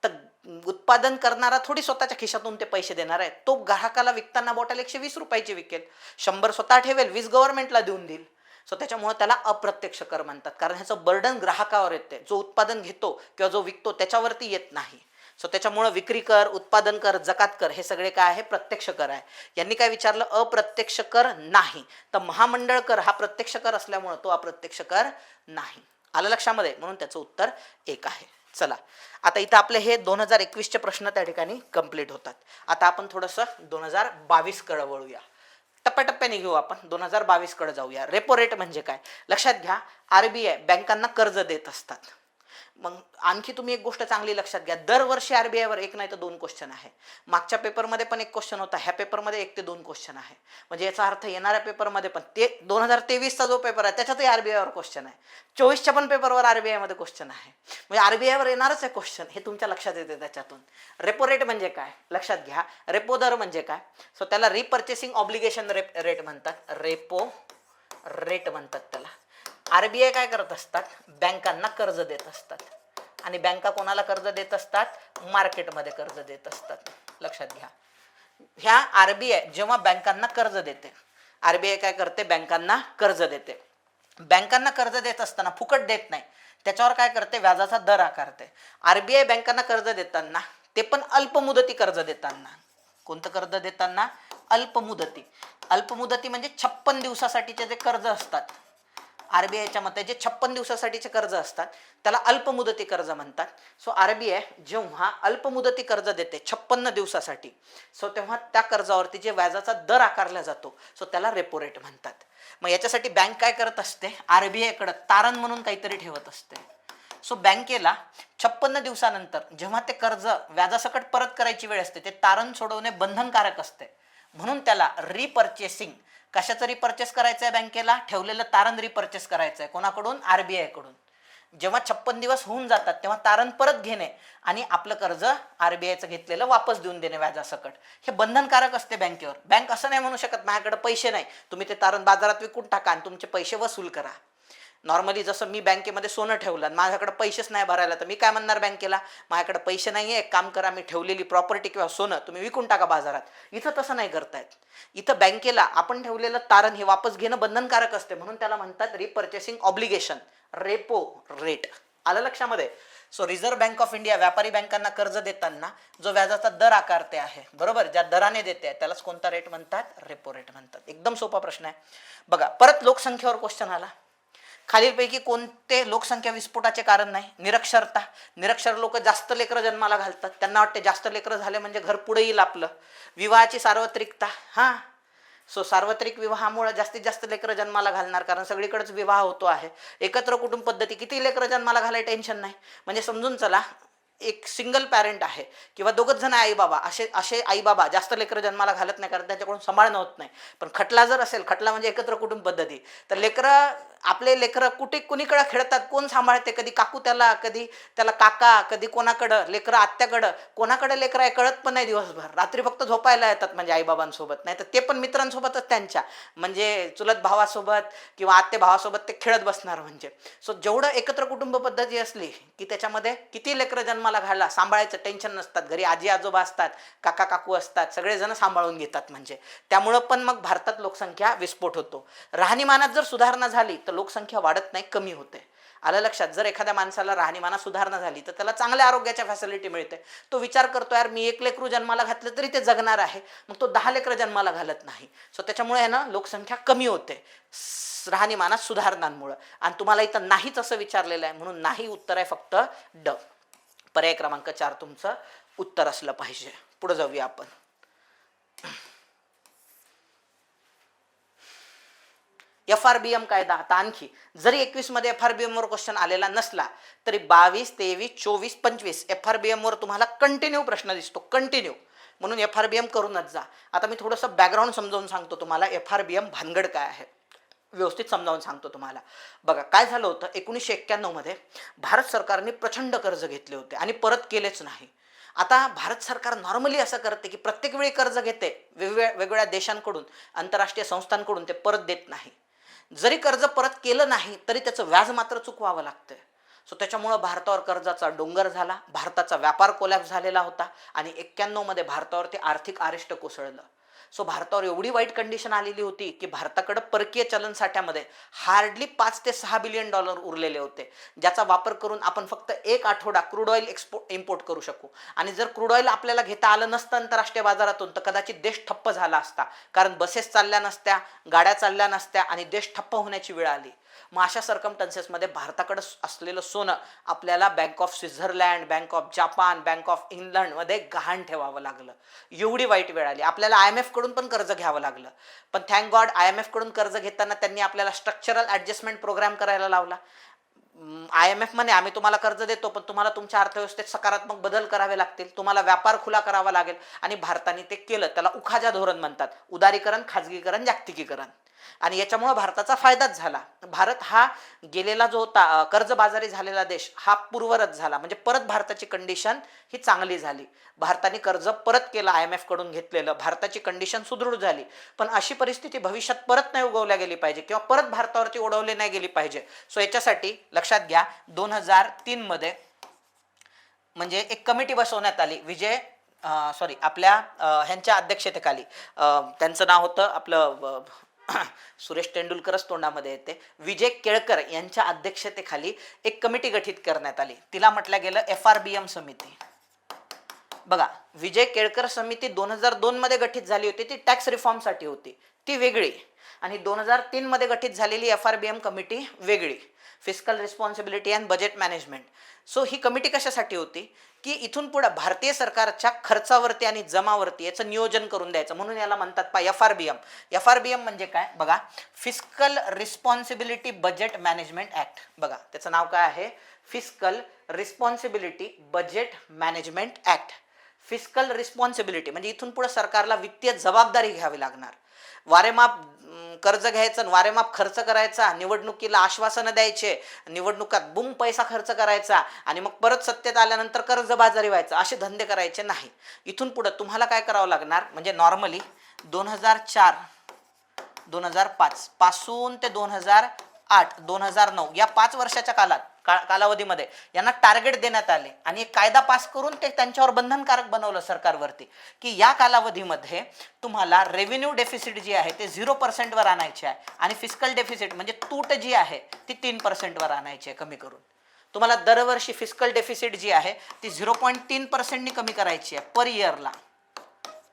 तर उत्पादन करणारा थोडी स्वतःच्या खिशातून ते पैसे देणार आहे. तो ग्राहकाला विकताना बॉटल 120 रुपयाची विकेल, 100 स्वतः ठेवेल, 20 गव्हर्नमेंटला देऊन देईल. सो त्याच्यामुळे त्याला अप्रत्यक्ष कर म्हणतात. कारण ह्याचं बर्डन ग्राहकावर येते, जो उत्पादन घेतो किंवा जो विकतो त्याच्यावरती येत नाही. सो त्याच्यामुळे विक्री कर, उत्पादन कर, जकात कर हे सगळे काय आहे? प्रत्यक्ष कर आहे. यांनी काय विचारलं? अप्रत्यक्ष कर नाही. तर महामंडळ कर हा प्रत्यक्ष कर असल्यामुळे तो अप्रत्यक्ष कर नाही. आलं लक्षामध्ये? म्हणून त्याचं उत्तर 1 आहे. चला, आता इथं आपले हे 2021चे प्रश्न त्या ठिकाणी कंप्लीट होतात. आता आपण थोडंसं 2022 कडे वळूया. टप्प्याटप्प्याने घेऊ आपण. 2022 कडे जाऊया. रेपो रेट म्हणजे काय? लक्षात घ्या, आरबीआय बँकांना कर्ज देत असतात. मग आणखी तुम्ही एक गोष्ट चांगली लक्षात घ्या, दरवर्षी आरबीआयवर 1 नाही तर 2 क्वेश्चन आहे. मागच्या पेपरमध्ये पण 1 क्वेश्चन होता, ह्या पेपरमध्ये 1 ते 2 क्वेश्चन आहे. म्हणजे याचा अर्थ येणाऱ्या पेपरमध्ये पण ते 2023चा जो पेपर आहे त्याच्यातही आरबीआयवर क्वेश्चन आहे. 24च्या पण पेपरवर आरबीआय मध्ये क्वेश्चन आहे. म्हणजे आरबीआयवर येणारच आहे क्वेश्चन, हे तुमच्या लक्षात येते त्याच्यातून. रेपो रेट म्हणजे काय? लक्षात घ्या, रेपो दर म्हणजे काय? सो त्याला रिपर्चेसिंग ऑब्लिगेशन रेट म्हणतात, रेपो रेट म्हणतात त्याला. आरबीआय काय करत असतात? बँकांना कर्ज देत असतात. आणि बँका कोणाला कर्ज देत असतात? मार्केटमध्ये कर्ज देत असतात. लक्षात घ्या, ह्या आरबीआय जेव्हा बँकांना कर्ज देते, आरबीआय काय करते? बँकांना कर्ज देते. बँकांना कर्ज देत असताना फुकट देत नाही, त्याच्यावर काय करते? व्याजाचा दर आकारते. आरबीआय बँकांना कर्ज देताना, ते पण अल्पमुदती कर्ज देताना, कोणतं कर्ज देताना? अल्पमुदती. अल्पमुदती म्हणजे 56 दिवसासाठीचे जे कर्ज असतात, आरबीआयच्या मते जे 56 दिवसासाठीचे कर्ज असतात त्याला अल्पमुदती कर्ज म्हणतात. सो आरबीआय जेव्हा अल्पमुदती कर्ज देते 56 दिवसासाठी, सो तेव्हा त्या कर्जावरती जे व्याजाचा दर आकारला जातो सो त्याला रेपो रेट म्हणतात. मग याच्यासाठी बँक काय करत असते? आरबीआयकडे तारण म्हणून काहीतरी ठेवत असते. सो बँकेला 56 दिवसानंतर जेव्हा ते कर्ज व्याजासकट परत करायची वेळ असते, ते तारण सोडवणे बंधनकारक असते. म्हणून त्याला रिपर्चेसिंग, कशाचं रिपर्चेस करायचं आहे? बँकेला ठेवलेलं तारण रिपर्चेस करायचं आहे. कोणाकडून? आरबीआय कडून. जेव्हा 56 दिवस होऊन जातात तेव्हा तारण परत घेणे आणि आपलं कर्ज आरबीआयचं घेतलेलं वापस देऊन देणे व्याजासकट, हे बंधनकारक असते बँकेवर. बँक असं नाही म्हणू शकत माझ्याकडे पैसे नाही, तुम्ही ते तारण बाजारात विकून टाका आणि तुमचे पैसे वसूल करा. नॉर्मली जसं मी बँकेमध्ये सोनं ठेवलं आणि माझ्याकडे पैसेच नाही भरायला, तर मी काय म्हणणार बँकेला? माझ्याकडे पैसे नाही आहे, एक काम करा, मी ठेवलेली प्रॉपर्टी किंवा सोनं तुम्ही विकून टाका बाजारात. इथं तसं नाही करतायत. इथं बँकेला आपण ठेवलेलं तारण हे वापस घेणं बंधनकारक असते, म्हणून त्याला म्हणतात रिपर्चेसिंग ऑब्लिगेशन, रेपो रेट. आलं लक्षामध्ये? So reserve bank of India व्यापारी बँकांना कर्ज देताना जो व्याजाचा दर आकारते आहे, बरोबर, ज्या दराने देते त्यालाच कोणता रेट म्हणतात? रेपो रेट म्हणतात. एकदम सोपा प्रश्न आहे बघा. परत लोकसंख्येवर क्वेश्चन आला. खालीलपैकी कोणते लोकसंख्या विस्फोटाचे कारण नाही? निरक्षरता. निरक्षर लोक जास्त लेकरं जन्माला घालतात, त्यांना वाटते जास्त लेकरं झाले म्हणजे घर पुढे येईल आपलं. विवाहाची सार्वत्रिकता, हां, सो सार्वत्रिक विवाहामुळे जास्तीत जास्त लेकरं जन्माला घालणार, कारण सगळीकडेच विवाह होतो आहे. एकत्र कुटुंब पद्धती, किती लेकरं जन्माला घालायला टेन्शन नाही. म्हणजे समजून चला, एक सिंगल पॅरेंट आहे किंवा दोघच जण आई बाबा, असे आई बाबा जास्त लेकरं जन्माला घालत नाही, कारण त्यांच्याकडून सांभाळणं होत नाही. पण खटला जर असेल, खटला म्हणजे एकत्र कुटुंब पद्धती, तर लेकरं, आपले लेकरं कुणीकडे खेळतात, कोण सांभाळते? कधी काकू कधी त्याला काका, कधी कोणाकडं लेकरं आत्याकडं, कोणाकडे लेकरं आहे कळत पण नाही दिवसभर. रात्री फक्त झोपायला येतात म्हणजे आईबाबांसोबत, नाही तर ते पण मित्रांसोबतच त्यांच्या, म्हणजे चुलत भावासोबत किंवा आत्ते भावासोबत ते खेळत बसणार. म्हणजे सो जेवढं एकत्र कुटुंब पद्धती असली की त्याच्यामध्ये किती लेकरं जन्माला घाला, सांभाळायचं टेन्शन नसतात. घरी आजी आजोबा असतात, काका काकू असतात, सगळेजण सांभाळून घेतात. म्हणजे त्यामुळं पण मग भारतात लोकसंख्या विस्फोट होतो. राहणीमानात जर सुधारणा झाली तर लोकसंख्या वाढत नाही, कमी होते. आलं लक्षात? जर एखाद्या माणसाला राहणीमानात सुधारणा झाली तर त्याला चांगल्या आरोग्याच्या फॅसिलिटी मिळते. तो विचार करतो यार मी 1 लेकरू जन्माला घातलं तरी ते जगणार आहे, मग तो 10 लेकरं जन्माला घालत नाही. सो त्याच्यामुळे आहे ना लोकसंख्या कमी होते राहणीमानात सुधारणांमुळे. आणि तुम्हाला इथं नाहीच असं विचारलेलं आहे, म्हणून नाही उत्तर आहे फक्त ड. पर्याय क्रमांक 4 तुमचं उत्तर असलं पाहिजे. पुढे जाऊया आपण. FRBM कायदा. आता आणखी जरी 21 मध्ये FRBM वर क्वेश्चन आलेला नसला तरी 22, 23, 24, 25 FRBM वर तुम्हाला कंटिन्यू प्रश्न दिसतो, कंटिन्यू. म्हणून FRBM करूनच जा. आता मी थोडंसं बॅकग्राऊंड समजावून सांगतो तुम्हाला. FRBM भानगड काय आहे व्यवस्थित समजावून सांगतो तुम्हाला. बघा काय झालं होतं 1991 मध्ये भारत सरकारने प्रचंड कर्ज घेतले होते आणि परत केलेच नाही. आता भारत सरकार नॉर्मली असं करते की प्रत्येक वेळी कर्ज घेते वेगवेगळ्या देशांकडून, आंतरराष्ट्रीय संस्थांकडून, ते परत देत नाही. जरी कर्ज परत केलं नाही तरी त्याचं व्याज मात्र चुकवावं लागतं. सो त्याच्यामुळं भारतावर कर्जाचा डोंगर झाला, भारताचा व्यापार कोलॅप्स झालेला होता आणि 91 मध्ये भारतावरती आर्थिक अरिष्ट कोसळलं. सो भारतावर एवढी वाईट कंडिशन आलेली होती की भारताकडे परकीय चलन साठ्यामध्ये हार्डली 5 ते 6 बिलियन डॉलर उरलेले होते, ज्याचा वापर करून आपण फक्त 1 आठवडा क्रूड ऑइल इम्पोर्ट करू शकू. आणि जर क्रूड ऑइल आपल्याला घेता आलं नसतं आंतरराष्ट्रीय बाजारातून तर कदाचित देश ठप्प झाला असता, कारण बसेस चालल्या नसत्या, गाड्या चालल्या नसत्या आणि देश ठप्प होण्याची वेळ आली. मग अशा सर्कमस्टन्सेसमध्ये भारताकडे असलेलं सोनं आपल्याला bank of Switzerland, bank of Japan, bank of इंग्लंडमध्ये गहाण ठेवावं लागलं. एवढी वाईट वेळ आली. आपल्याला IMF कडून पण कर्ज घ्यावं लागलं. पण थँक गॉड IMF कडून कर्ज घेताना त्यांनी आपल्याला स्ट्रक्चरल ॲडजस्टमेंट प्रोग्राम करायला लावला. IMF म्हणे आम्ही तुम्हाला कर्ज देतो पण तुम्हाला तुमच्या अर्थव्यवस्थेत सकारात्मक बदल करावे लागतील, तुम्हाला व्यापार खुला करावा लागेल. आणि भारताने ते केलं. त्याला उखाजा धोरण म्हणतात. उदारीकरण, खाजगीकरण, जागतिकीकरण. आणि याच्यामुळे भारताचा फायदाच झाला. भारत हा गेलेला जो होता कर्जबाजारी झालेला देश हा पूर्वरत झाला. म्हणजे परत भारताची कंडिशन ही चांगली झाली. भारताने कर्ज परत केलं IMF कडून घेतलेलं, भारताची कंडिशन सुदृढ झाली. पण अशी परिस्थिती भविष्यात परत नाही उगवल्या गेली पाहिजे किंवा परत भारतावरती ओढवली नाही गेली पाहिजे. सो याच्यासाठी लक्षात घ्या 2003 मध्ये म्हणजे एक कमिटी बसवण्यात आली. आपल्या ह्यांच्या अध्यक्षतेखाली. त्यांचं नाव होतं आपलं सुरेश तेंडुलकरच तोंडामध्ये येते. विजय केळकर यांच्या अध्यक्षतेखाली एक कमिटी गठीत करण्यात आली. तिला म्हटलं गेलं FRBM समिती. बघा विजय केळकर समिती 2002 मध्ये गठीत झाली होती. ती टॅक्स रिफॉर्मसाठी होती, ती वेगळी. आणि 2003 मध्ये गठीत झालेली FRBM कमिटी वेगळी, fiscal responsibility and budget management. So he committee कशासाठी होती की इथून पुढे भारतीय सरकारच्या खर्चावरती आणि जमावरती याचं नियोजन करून द्यायचं. म्हणून याला म्हणतात FRBM. FRBM म्हणजे काय बघा, fiscal responsibility budget management act. बघा त्याचं नाव काय आहे, fiscal responsibility budget management act. Fiscal responsibility म्हणजे इथून पुढे सरकारला वित्तीय जबाबदारी घ्यावी लागणार. वारेमाप कर्ज घ्यायचं, वारेमाप खर्च करायचा, निवडणुकीला आश्वासनं द्यायचे, निवडणुकात बुम पैसा खर्च करायचा आणि मग परत सत्तेत आल्यानंतर कर्जबाजारी व्हायचं, असे धंदे करायचे नाही. इथून पुढे तुम्हाला काय करावं लागणार, म्हणजे नॉर्मली 2004, 2005 पासून ते 2008, 2009 या 5 वर्षाच्या कालावधीमध्ये यांना टार्गेट देण्यात आले आणि एक कायदा पास करून ते त्यांच्यावर बंधनकारक बनवलं सरकारवरती की या कालावधीमध्ये तुम्हाला रेव्हेन्यू डेफिसिट जी आहे ते 0% वर आणायचे आहे आणि फिस्कल डेफिसिट म्हणजे तूट जी आहे ती 3% वर आणायची आहे कमी करून. तुम्हाला दरवर्षी फिस्कल डेफिसिट जी आहे ती 0.3% कमी करायची आहे पर इयरला,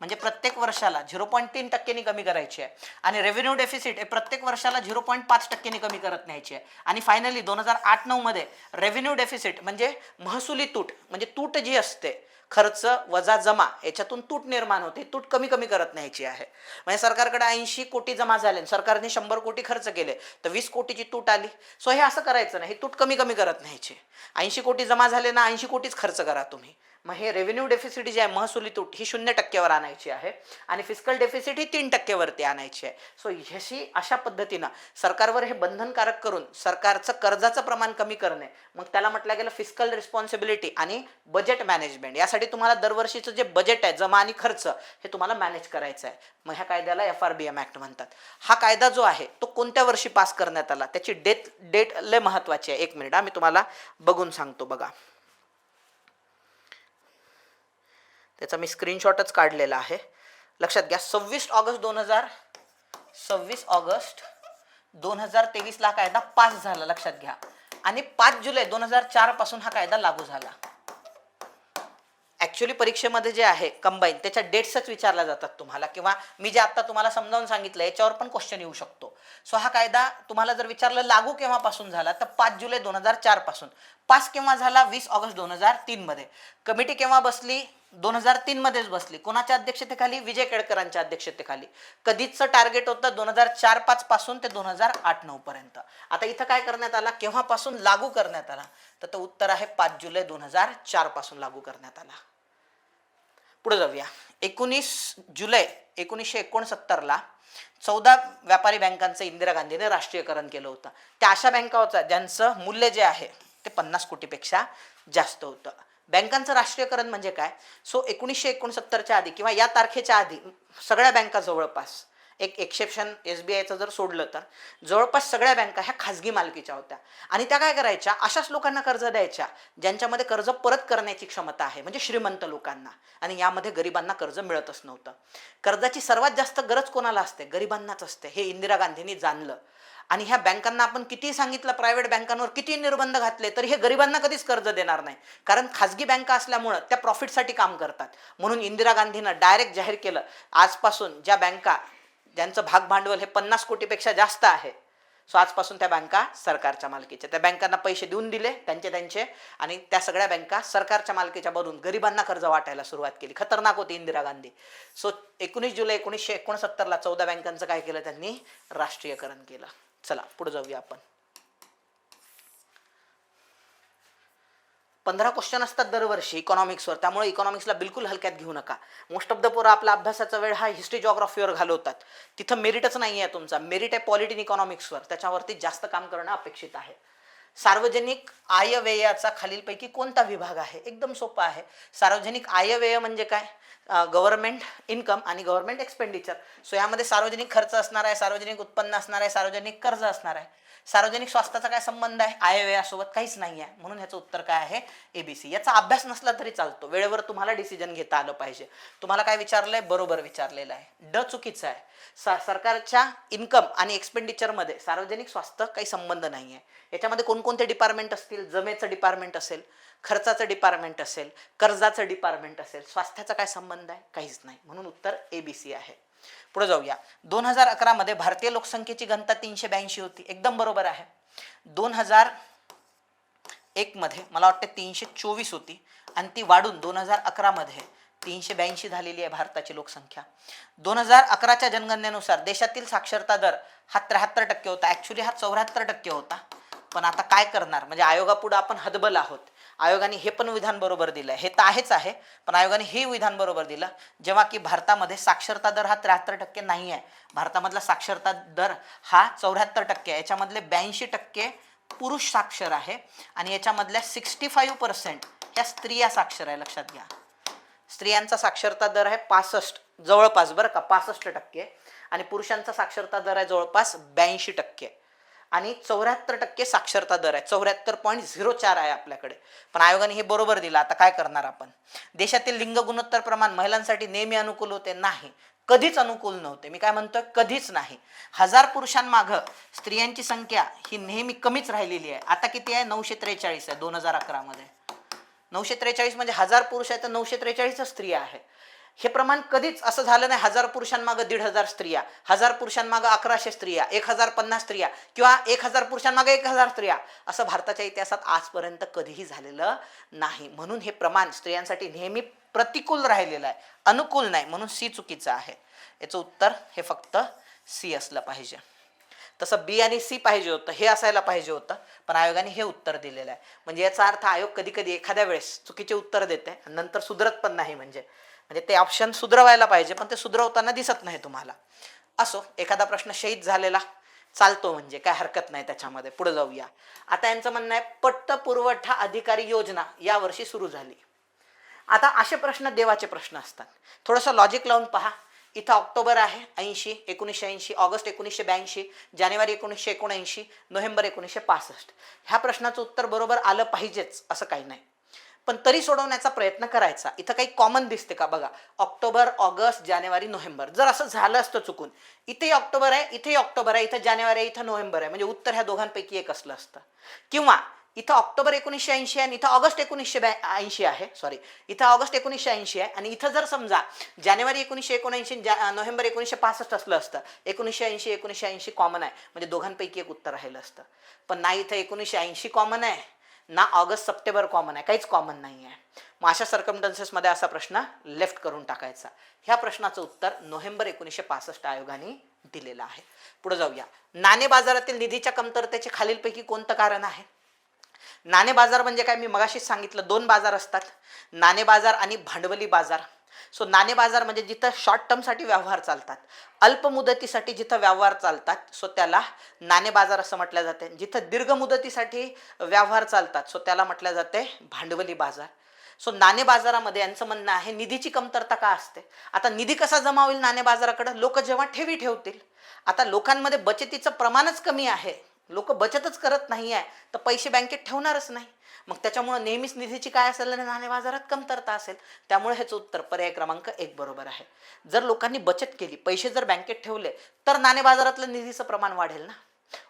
म्हणजे प्रत्येक वर्षाला 0.3% कमी करायची आहे. आणि रेव्हेन्यू डेफिसिट हे प्रत्येक वर्षाला 0.5% कमी करत न्यायची आहे. आणि फायनली 2008-9 मध्ये रेव्हेन्यू डेफिसिट म्हणजे महसुली तूट, म्हणजे तूट जी असते खर्च वजा जमा याच्यातून तूट निर्माण होते, तूट कमी करत न्यायची आहे. म्हणजे सरकारकडे 80 कोटी जमा झाले, सरकारने 100 कोटी खर्च केले तर 20 कोटीची तूट आली. सो हे असं करायचं नाही, तूट कमी करत न्यायची. 80 कोटी जमा झाले ना 80 कोटीच खर्च करा तुम्ही. मग हे रेव्हेन्यू डेफिसिट जी आहे महसुली तूट ही 0% वर आणायची आहे आणि फिस्कल डेफिसिट ही 3% वरती आणायची आहे. सो ह्याशी अशा पद्धतीनं सरकारवर हे बंधनकारक करून सरकारचं कर्जाचं प्रमाण कमी करणे, मग त्याला म्हटलं गेलं फिस्कल रिस्पॉन्सिबिलिटी आणि बजेट मॅनेजमेंट. यासाठी तुम्हाला दरवर्षीचं जे बजेट आहे जमा आणि खर्च हे तुम्हाला मॅनेज करायचं आहे. मग ह्या कायद्याला FRBM ऍक्ट म्हणतात. हा कायदा जो आहे तो कोणत्या वर्षी पास करण्यात आला त्याची डेट लय महत्वाची आहे. 1 मिनिट मी तुम्हाला बघून सांगतो. बघा त्याचा मी स्क्रीनशॉटच काढलेला आहे, लक्षात घ्या. 26 ऑगस्ट 2023 ला कायदा पास झाला, लक्षात घ्या. आणि 5 जुलै 2004 पासून हा कायदा लागू झाला. ऍक्च्युली परीक्षेमध्ये जे आहे कंबाईन त्याच्या डेट्सच विचारल्या जातात तुम्हाला, किंवा मी जे आता तुम्हाला समजावून सांगितलं याच्यावर पण क्वेश्चन येऊ शकतो. सो हा कायदा तुम्हाला जर विचारलं लागू केव्हापासून झाला तर 5 जुलै 2004 पासून. पास केव्हा झाला? 20 ऑगस्ट 2003 मध्ये. कमिटी केव्हा बसली? 2003 मध्येच बसली. कोणाच्या अध्यक्षतेखाली? विजय केळकरांच्या अध्यक्षतेखाली. कधीचं टार्गेट होतं? 2004-05 पासून ते 2008-09 पर्यंत. आता इथं काय करण्यात आला? केव्हापासून लागू करण्यात आला? तर उत्तर आहे 5 जुलै 2004 पासून लागू करण्यात आला. पुढे जाऊया. 19 जुलै 1969ला 14 व्यापारी बँकांचं इंदिरा गांधीने राष्ट्रीयकरण केलं होतं. त्या अशा बँका होत्या ज्यांचं मूल्य जे आहे ते 50 कोटीपेक्षा जास्त होतं. बँकांचं राष्ट्रीयकरण म्हणजे काय? सो 1969च्या आधी किंवा या तारखेच्या आधी सगळ्या बँका जवळपास, एक एक्सेप्शन SBIचं जर सोडलं तर जवळपास सगळ्या बँका ह्या खाजगी मालकीच्या होत्या. आणि त्या काय करायच्या? अशाच लोकांना कर्ज द्यायच्या ज्यांच्यामध्ये कर्ज परत करण्याची क्षमता आहे, म्हणजे श्रीमंत लोकांना. आणि यामध्ये गरिबांना कर्ज मिळतच नव्हतं. कर्जाची सर्वात जास्त गरज कोणाला असते? गरिबांनाच असते. हे इंदिरा गांधींनी जाणलं. आणि ह्या बँकांना आपण किती सांगितलं, प्रायव्हेट बँकांवर किती निर्बंध घातले, तर हे गरिबांना कधीच कर्ज देणार नाही. कारण खाजगी बँका असल्यामुळं त्या प्रॉफिटसाठी काम करतात. म्हणून इंदिरा गांधीनं डायरेक्ट जाहीर केलं, आजपासून ज्या बँका ज्यांचं भाग भांडवल हे 50 कोटीपेक्षा जास्त आहे, सो आजपासून त्या बँका सरकारच्या मालकीच्या. त्या बँकांना पैसे देऊन दिले त्यांचे, आणि त्या सगळ्या बँका सरकारच्या मालकीच्या बनून गरिबांना कर्ज वाटायला सुरुवात केली. खतरनाक होती इंदिरा गांधी. सो 19 जुलै 1969ला 14 बँकांचं काय केलं? त्यांनी राष्ट्रीयकरण केलं. चला पुढे जाऊया आपण. 15 क्वेश्चन असतात दरवर्षी इकॉनॉमिक्सवर, त्यामुळे इकॉनॉमिक्सला बिलकुल हलक्यात घेऊ नका. मोस्ट ऑफ द पोरं आपला अभ्यासाचा वेळ हा हिस्ट्री जॉग्राफीवर घालवतात. तिथं मेरिटच नाही आहे तुमचा. मेरिट आहे पॉलिटी इकॉनॉमिक्सवर, त्याच्यावरती जास्त काम करणं अपेक्षित आहे. सार्वजनिक आयव्ययाचा खालीलपैकी कोणता विभाग आहे? एकदम सोपा आहे. सार्वजनिक आयव्यय म्हणजे काय? गव्हर्नमेंट इन्कम आणि गव्हर्नमेंट एक्सपेंडिचर. सो यामध्ये सार्वजनिक खर्च असणार आहे, सार्वजनिक उत्पन्न असणार आहे, सार्वजनिक कर्ज असणार आहे. सार्वजनिक स्वास्थ्याचा काय संबंध आहे? आयव्ययासोबत काहीच नाही आहे. म्हणून ह्याचं उत्तर काय आहे? ABC. याचा अभ्यास नसला तरी चालतो, वेळेवर तुम्हाला डिसिजन घेता आलं पाहिजे. तुम्हाला काय विचारलंय? बरोबर विचारलेलं आहे. ड चुकीचं आहे. सरकारच्या इन्कम आणि एक्सपेंडिचरमध्ये सार्वजनिक स्वास्थ्य काही संबंध नाही आहे. याच्यामध्ये कोणकोणते डिपार्टमेंट असतील? जमेचं डिपार्टमेंट असेल, खर्चाचं डिपार्टमेंट असेल, कर्जाचं डिपार्टमेंट असेल. स्वास्थ्याचा काय संबंध आहे? काहीच नाही. म्हणून उत्तर ABC आहे. पुढे जाऊया. 2011 मध्ये भारतीय लोकसंख्येची घनता 382 होती. एकदम बरोबर आहे. 2001 मध्ये मला वाटतं 324 होती आणि ती वाढून 2011 मध्ये 382 झालेली आहे भारताची लोकसंख्या. 2011च्या जनगणनेनुसार देशातील साक्षरता दर हा 73% होता. ऍक्च्युली हा 74% होता. पण आता काय करणार, म्हणजे आयोगापुढे आपण हतबल आहोत. आयोगाने हे पण विधान बरोबर दिलं, हे तर आहेच आहे, पण आयोगाने हे विधान बरोबर दिलं जेव्हा की भारतामध्ये साक्षरता दर हा 73% नाही आहे. भारतामधला साक्षरता दर हा 74% आहे. याच्यामधले 82% पुरुष साक्षर आहे आणि याच्यामधल्या 65% या स्त्रिया साक्षर आहे. लक्षात घ्या, स्त्रियांचा साक्षरता दर आहे 65 जवळपास, बरं का, 65%, आणि पुरुषांचा साक्षरता दर आहे जवळपास 82%, आणि 74% साक्षरता दर आहे. 74.04 आहे आपल्याकडे. पण आयोगाने हे बरोबर दिलं. आता काय करणार आपण? देशातील लिंग गुणोत्तर प्रमाण महिलांसाठी नेहमी अनुकूल होते? नाही, कधीच अनुकूल नव्हते. मी काय म्हणतोय? कधीच नाही. 1000 पुरुषांमागं स्त्रियांची संख्या ही नेहमी कमीच राहिलेली आहे. आता किती आहे? 943 आहे 2011 मध्ये. 943 म्हणजे 1000 पुरुष आहे तर 943 स्त्रिया आहे. हे प्रमाण कधीच असं झालं नाही 1000 पुरुषांमागं 1500 स्त्रिया, 1000 पुरुषांमागं 1100 स्त्रिया, 1050 स्त्रिया, किंवा 1000 पुरुषांमागं 1000 स्त्रिया, असं भारताच्या इतिहासात आजपर्यंत कधीही झालेलं नाही. म्हणून हे प्रमाण स्त्रियांसाठी नेहमी प्रतिकूल राहिलेलं आहे, अनुकूल नाही. म्हणून C चुकीचं आहे. याचं उत्तर हे फक्त C असलं पाहिजे. तसं B आणि C पाहिजे होतं, हे असायला पाहिजे होतं, पण आयोगाने हे उत्तर दिलेलं आहे. म्हणजे याचा अर्थ आयोग कधी कधी एखाद्या वेळेस चुकीचे उत्तर देते आणि नंतर सुधरत पण नाही. म्हणजे ते ऑप्शन सुधरवायला पाहिजे, पण ते सुधरवताना दिसत नाही तुम्हाला. असो, एखादा प्रश्न शहीद झालेला चालतो, म्हणजे काय हरकत नाही त्याच्यामध्ये. पुढे जाऊया. आता यांचं म्हणणं आहे पट्ट पुरवठा अधिकारी योजना या वर्षी सुरू झाली. आता असे प्रश्न देवाचे प्रश्न असतात. थोडंसं लॉजिक लावून पहा. इथं ऑक्टोबर आहे 80, 1980, ऑगस्ट 1982, जानेवारी 1979, नोव्हेंबर 1965. ह्या प्रश्नाचं उत्तर बरोबर आलं पाहिजेच असं काही नाही. पण तरी सोडवण्याचा प्रयत्न करायचा. इथं काही कॉमन दिसते का बघा, ऑक्टोबर, ऑगस्ट, जानेवारी, नोव्हेंबर. जर असं झालं असतं चुकून, इथेही ऑक्टोबर आहे, इथेही ऑक्टोबर आहे, इथं जानेवारी आहे, इथं नोव्हेंबर आहे, म्हणजे उत्तर ह्या दोघांपैकी एक असलं असतं. किंवा इथं ऑक्टोबर 1980 आहे आणि इथं ऑगस्ट 1980 आहे, सॉरी, इथं ऑगस्ट 1980 आहे आणि इथं जर समजा जानेवारी 1979 नोव्हेंबर 1965 असलं असतं, 1980 कॉमन आहे, म्हणजे दोघांपैकी एक उत्तर राहिलं असतं. पण नाही, इथं 1980 कॉमन आहे ना, ऑगस्ट सप्टेंबर कॉमन आहे, काहीच कॉमन नाही आहे. मग अशा सर्कमस्टन्सेसमध्ये असा प्रश्न लेफ्ट करून टाकायचा. ह्या प्रश्नाचं उत्तर नोव्हेंबर 1965 आयोगाने दिलेलं आहे. पुढे जाऊया. नाणे बाजारातील निधीच्या कमतरतेचे खालीलपैकी कोणतं कारण आहे? नाणे बाजार म्हणजे काय, मी मगाशीच सांगितलं, दोन बाजार असतात, नाणे बाजार आणि भांडवली बाजार. सो नाणे बाजार म्हणजे जिथं शॉर्ट टर्मसाठी व्यवहार चालतात, अल्प मुदतीसाठी जिथं व्यवहार चालतात, सो त्याला नाणे बाजार असं म्हटलं जाते. जिथं दीर्घ मुदतीसाठी व्यवहार चालतात, सो त्याला म्हटलं जाते भांडवली बाजार. सो नाणे बाजारामध्ये यांचं म्हणणं आहे निधीची कमतरता का असते. आता निधी कसा जमा होईल नाणे बाजाराकडे, लोक जेव्हा ठेवी ठेवतील. आता लोकांमध्ये बचतीचं प्रमाणच कमी आहे, लोक बचतच करत नाही आहे, तर पैसे बँकेत ठेवणारच नाही. मग त्याच्यामुळे नेहमीच निधीची काय असेल, नाणे बाजारात कमतरता असेल. त्यामुळे ह्याचं उत्तर पर्याय क्रमांक 1 बरोबर आहे. जर लोकांनी बचत केली, पैसे जर बँकेत ठेवले, तर नाणे बाजारातलं निधीचं प्रमाण वाढेल ना,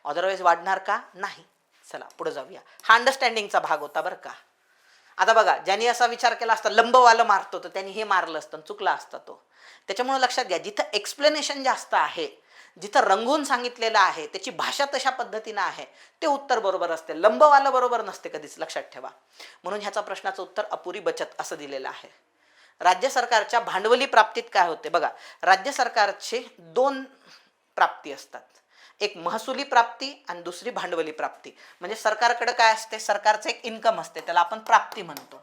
अदरवाईज वाढणार का नाही. चला पुढे जाऊया. हा अंडरस्टँडिंगचा भाग होता बरं का. आता बघा, ज्यांनी असा विचार केला असता लंबवालं मारतो, तर त्यांनी हे मारलं असतं, चुकला असता तो. त्याच्यामुळे लक्षात घ्या, जिथं एक्सप्लेनेशन जास्त आहे, जिथं रंगवून सांगितलेलं आहे, त्याची भाषा तशा पद्धतीनं आहे, ते उत्तर बरोबर असते. लंबवालं बरोबर नसते कधीच, लक्षात ठेवा. म्हणून ह्याचा प्रश्नाचं उत्तर अपुरी बचत असं दिलेलं आहे. राज्य सरकारच्या भांडवली प्राप्तीत काय होते बघा, राज्य सरकारचे दोन प्राप्ती असतात, एक महसुली प्राप्ती आणि दुसरी भांडवली प्राप्ती. म्हणजे सरकारकडे काय असते, सरकारचं एक इन्कम असते, त्याला आपण प्राप्ती म्हणतो.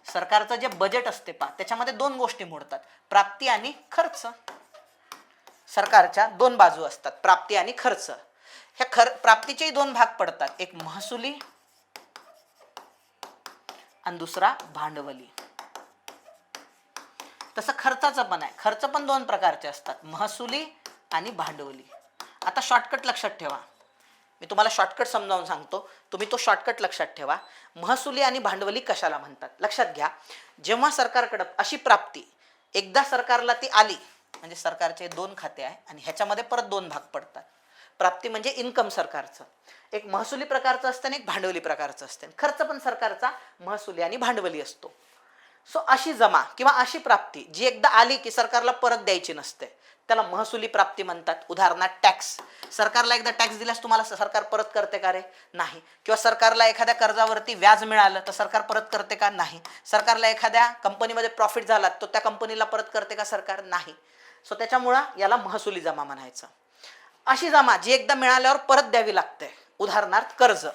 सरकारचं जे बजेट असते त्याच्यामध्ये दोन गोष्टी मोडतात, प्राप्ती आणि खर्च. सरकारच्या दोन बाजू असतात, प्राप्ती आणि खर्च. ह्या प्राप्तीचेही दोन भाग पडतात, एक महसुली आणि दुसरा भांडवली. तसं खर्चाचं पण आहे, खर्च पण दोन प्रकारचे असतात, महसुली आणि भांडवली. आता शॉर्टकट लक्षात ठेवा, मी तुम्हाला शॉर्टकट समजावून सांगतो, तुम्ही तो शॉर्टकट लक्षात ठेवा. महसुली आणि भांडवली कशाला म्हणतात लक्षात घ्या. जेव्हा सरकारकडे अशी प्राप्ती एकदा सरकारला ती आली, म्हणजे सरकारचे दोन खाते आहे आणि ह्याच्यामध्ये परत दोन भाग पडतात. प्राप्ती म्हणजे इन्कम सरकारचं, एक महसुली प्रकारचं असतं आणि एक भांडवली प्रकारचं असतं. खर्च पण सरकारचा महसुली आणि भांडवली असतो. सो अशी जमा किंवा अशी प्राप्ती जी एकदा आली की सरकारला परत द्यायची नसते, त्याला महसुली प्राप्ती म्हणतात. उदाहरणार्थ टॅक्स, सरकारला एकदा टॅक्स दिल्यास तुम्हाला सरकार परत करते का रे, नाही. किंवा सरकारला एखाद्या कर्जावरती व्याज मिळालं तर सरकार परत करते का, नाही. सरकारला एखाद्या कंपनीमध्ये प्रॉफिट झाला तो त्या कंपनीला परत करते का सरकार, नाही. सो त्याच्यामुळं याला महसुली जमा म्हणायचं. अशी जमा जी एकदा मिळाल्यावर परत द्यावी लागते, उदाहरणार्थ कर्ज.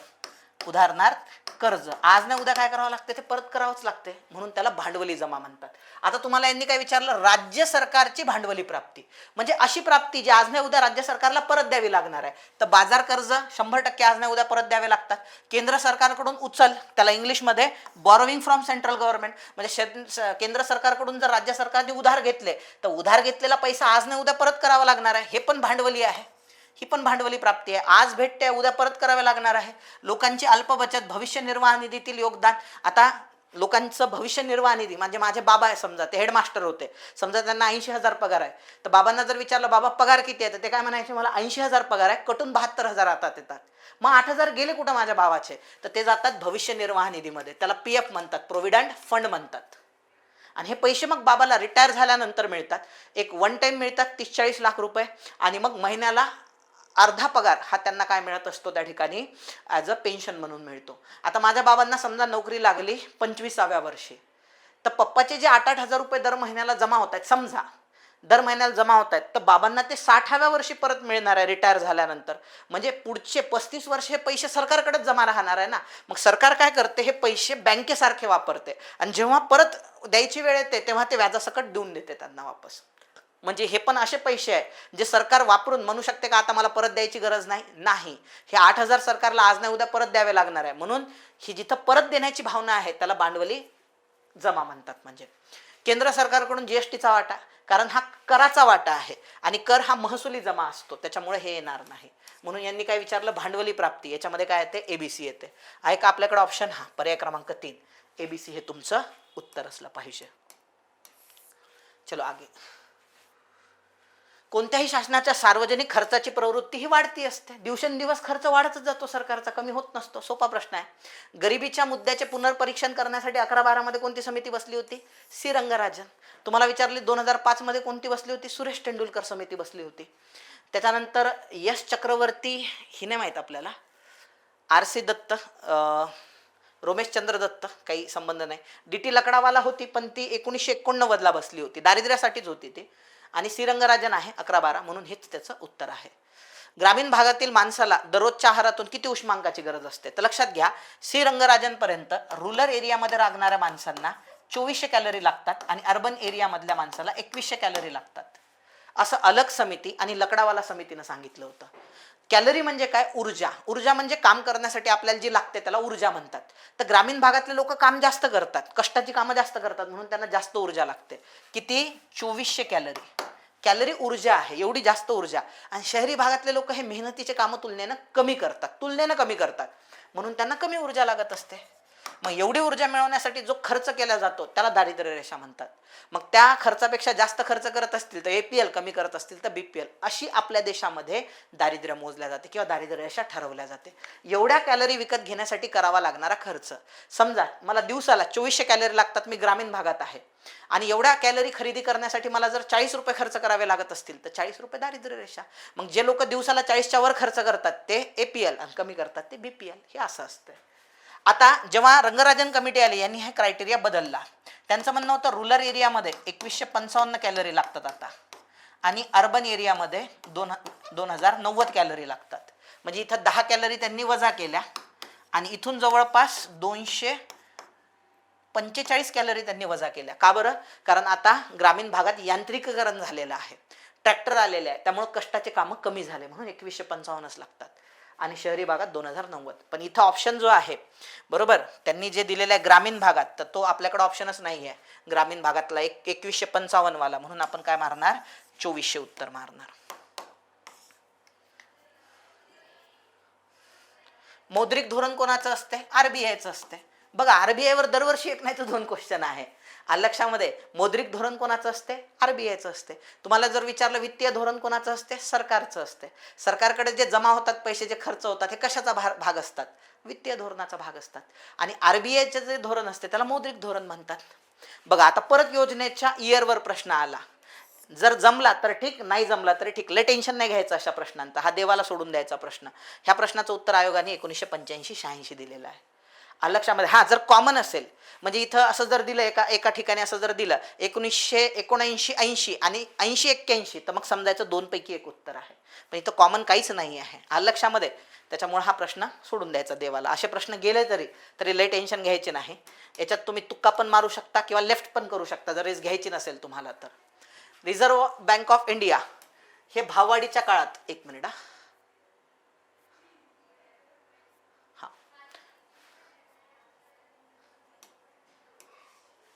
आज नाही उद्या काय करावं लागते, ते परत करावंच लागते, म्हणून त्याला भांडवली जमा म्हणतात. आता तुम्हाला यांनी काय विचारलं, राज्य सरकारची भांडवली प्राप्ती म्हणजे अशी प्राप्ती जी आज नाही उद्या राज्य सरकारला परत द्यावी लागणार आहे. तर बाजार कर्ज 100% आज नाही उद्या परत द्यावे लागतात. केंद्र सरकारकडून उचल, त्याला इंग्लिशमध्ये बॉरोविंग फ्रॉम सेंट्रल गव्हर्नमेंट, म्हणजे केंद्र सरकारकडून जर राज्य सरकारने उधार घेतले तर उधार घेतलेला पैसा आज नाही उद्या परत करावा लागणार आहे, हे पण भांडवली आहे, ही पण भांडवली प्राप्ती आहे. आज भेटते उद्या परत करावे लागणार आहे. लोकांची अल्प बचत, भविष्य निर्वाह निधीतील योगदान. आता लोकांचं भविष्य निर्वाह निधी म्हणजे माझे बाबा आहे समजा, ते हेडमास्टर होते, समजा त्यांना 80,000 पगार आहे, तर बाबांना जर विचारलं बाबा पगार किती आहे, तर ते काय म्हणायचे, मला 80,000 पगार आहे, कटून 72,000 हातात येतात. मग 8,000 गेले कुठं माझ्या भावाचे, तर ते जातात भविष्य निर्वाह निधीमध्ये, त्याला PF म्हणतात, प्रोव्हिडंट फंड म्हणतात. आणि हे पैसे मग बाबाला रिटायर झाल्यानंतर मिळतात. एक वन टाइम मिळतात 30-40 लाख रुपये, आणि मग महिन्याला अर्धा पगार हा त्यांना काय मिळत असतो त्या ठिकाणी, ॲज अ पेन्शन म्हणून मिळतो. आता माझ्या बाबांना समजा नोकरी लागली 25व्या वर्षी, तर पप्पाचे जे 8-8 हजार रुपये दर महिन्याला जमा होत आहेत, समजा दर महिन्याला जमा होत आहेत, तर बाबांना ते 60व्या वर्षी परत मिळणार आहे रिटायर झाल्यानंतर. म्हणजे पुढचे 35 वर्ष हे पैसे सरकारकडेच जमा राहणार आहे ना. मग सरकार काय करते, हे पैसे बँकेसारखे वापरते, आणि जेव्हा परत द्यायची वेळ येते तेव्हा ते व्याजासकट देऊन देते त्यांना वापस. म्हणजे हे पण असे पैसे आहे जे सरकार वापरून म्हणू शकते का आता मला परत द्यायची गरज नाही. हे 8,000 सरकारला आज नाही उद्या परत द्यावे लागणार आहे, म्हणून ही जिथं परत देण्याची भावना आहे त्याला भांडवली जमा म्हणतात. म्हणजे केंद्र सरकारकडून GSTचा वाटा, कारण हा कराचा वाटा आहे आणि कर हा महसुली जमा असतो, त्याच्यामुळे हे येणार नाही. म्हणून यांनी काय विचारलं, भांडवली प्राप्ती, याच्यामध्ये काय येते, ABC येते. आहे का आपल्याकडे ऑप्शन, हा पर्याय क्रमांक 3 ABC हे तुमचं उत्तर असलं पाहिजे. चलो आगे. कोणत्याही शासनाच्या सार्वजनिक खर्चाची प्रवृत्ती ही वाढती असते. दिवसेंदिवस खर्च वाढतच जातो सरकारचा, कमी होत नसतो. सोपा प्रश्न आहे. गरिबीच्या मुद्द्याचे पुनर्परीक्षण करण्यासाठी 11-12 मध्ये कोणती समिती बसली होती? सी रंगराजन. तुम्हाला विचारले 2005 मध्ये कोणती बसली होती? सुरेश तेंडुलकर समिती बसली होती. त्याच्यानंतर यश चक्रवर्ती ही नाही माहीत आपल्याला, RC दत्त, रोमेशचंद्र दत्त काही संबंध नाही. DT लकडावाला होती पण ती 1989 बसली होती, दारिद्र्यासाठीच होती ती. आणि श्रीरंगराजन आहे 11-12, म्हणून हेच त्याचं उत्तर आहे. ग्रामीण भागातील माणसाला दररोजच्या आहारातून किती उष्मांकाची गरज असते? तर लक्षात घ्या, श्रीरंगराजनपर्यंत रूरल एरियामध्ये राहणाऱ्या माणसांना 2400 कॅलरी लागतात आणि अर्बन एरियामधल्या माणसाला 2100 कॅलरी लागतात, असं अलग समिती आणि लकडावाला समितीनं सांगितलं होतं. कॅलरी म्हणजे काय? ऊर्जा. ऊर्जा म्हणजे काम करण्यासाठी आपल्याला जी लागते त्याला ऊर्जा म्हणतात. तर ग्रामीण भागातले लोक काम जास्त करतात, कष्टाची कामं जास्त करतात, म्हणून त्यांना जास्त ऊर्जा लागते. किती? 2400 कॅलरी. कॅलरी ऊर्जा आहे, एवढी जास्त ऊर्जा. आणि शहरी भागातले लोक हे मेहनतीचे कामं तुलनेनं कमी करतात, म्हणून त्यांना कमी ऊर्जा लागत असते. मग एवढी ऊर्जा मिळवण्यासाठी जो खर्च केला जातो त्याला दारिद्र्य रेषा म्हणतात. मग त्या खर्चापेक्षा जास्त खर्च करत असतील तर APL, कमी करत असतील तर BPL, अशी आपल्या देशामध्ये दारिद्र्य मोजल्या जाते किंवा दारिद्र्य रेषा ठरवल्या जाते. एवढ्या कॅलरी विकत घेण्यासाठी करावा लागणारा खर्च. समजा मला दिवसाला 2400 कॅलरी लागतात, मी ग्रामीण भागात आहे, आणि एवढ्या कॅलरी खरेदी करण्यासाठी मला जर 40 रुपये खर्च करावे लागत असतील तर 40 रुपये दारिद्र्य रेषा. मग जे लोक दिवसाला 40च्या वर खर्च करतात ते APL आणि कमी करतात ते BPL. हे असं असतं. आता जेव्हा रंगराजन कमिटी आली, यांनी हे क्रायटेरिया बदलला. त्यांचं म्हणणं होतं रूरल एरियामध्ये 2155 कॅलरी लागतात आता, आणि अर्बन एरियामध्ये 2090 कॅलरी लागतात. म्हणजे इथं 10 कॅलरी त्यांनी वजा केल्या आणि इथून जवळपास 245 कॅलरी त्यांनी वजा केल्या. का बरं? कारण आता ग्रामीण भागात यांत्रिकीकरण झालेलं आहे, ट्रॅक्टर आलेले आहे, त्यामुळे कष्टाचे कामं कमी झाले, म्हणून 2155 लागतात. आणि शहरी भागात 2090. पण इथं ऑप्शन जो आहे, बरोबर, त्यांनी जे दिलेलं आहे ग्रामीण भागात, तर तो आपल्याकडे ऑप्शनच नाही आहे ग्रामीण भागातला 2155 वाला, म्हणून आपण काय मारणार? 2400 उत्तर मारणार. मौद्रिक धोरण कोणाचं असते? RBIचं असते. बघा, RBI वर दरवर्षी एक नाही तर 2 क्वेश्चन आहे. लक्षामध्ये, मौद्रिक धोरण कोणाचं असते? RBIचं असते. तुम्हाला जर विचारलं वित्तीय धोरण कोणाचं असते? सरकारचं असते. सरकारकडे जे जमा होतात पैसे, जे खर्च होतात, हे कशाचा भाग असतात? वित्तीय धोरणाचा भाग असतात. आणि RBIचे जे धोरण असते त्याला मौद्रिक धोरण म्हणतात. बघा, आता परत योजनेच्या इयरवर प्रश्न आला. जर जमला तर ठीक, नाही जमला तरी ठीक, लय टेन्शन नाही घ्यायचं अशा प्रश्नांचा. हा देवाला सोडून द्यायचा प्रश्न. ह्या प्रश्नाचं उत्तर आयोगाने 1985-86 दिलेलं आहे. लक्षामध्ये. हा, जर कॉमन असेल, म्हणजे इथं असं जर दिलं, एका ठिकाणी असं जर दिलं 1979-80 आणि 80-81, तर मग समजायचं 2 पैकी 1 उत्तर आहे. पण इथं कॉमन काहीच नाही आहे. लक्षामध्ये. त्याच्यामुळे हा प्रश्न सोडून द्यायचा देवाला. असे प्रश्न गेले तरी लय टेन्शन घ्यायचे नाही. याच्यात तुम्ही तुक्का पण मारू शकता किंवा लेफ्ट पण करू शकता, जर रेस घ्यायची नसेल तुम्हाला तर. रिझर्व्ह बँक ऑफ इंडिया हे भाववाढीच्या काळात, 1 minute,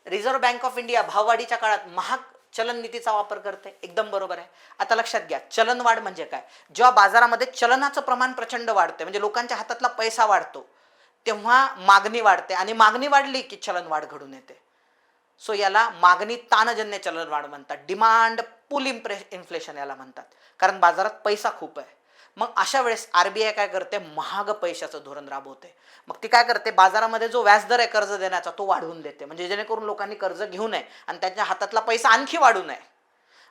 reserve bank of India भाववाढीच्या काळात महाग चलन नीतीचा वापर करते. एकदम बरोबर आहे. आता लक्षात घ्या, चलनवाढ म्हणजे काय? जेव्हा बाजारामध्ये चलनाचं प्रमाण प्रचंड वाढते, म्हणजे लोकांच्या हातातला पैसा वाढतो, तेव्हा मागणी वाढते, आणि मागणी वाढली की चलनवाढ घडून येते. सो याला मागणी ताणजन्य चलनवाढ म्हणतात. डिमांड पुल इन्फ्लेशन याला म्हणतात, कारण बाजारात पैसा खूप आहे. मग अशा वेळेस RBI काय करते? महाग पैशाचं धोरण राबवते. मग ती काय करते? बाजारामध्ये जो व्याजदर आहे कर्ज देण्याचा तो वाढवून देते, म्हणजे जेणेकरून लोकांनी कर्ज घेऊ नये आणि त्यांच्या हातातला पैसा आणखी वाढू नये.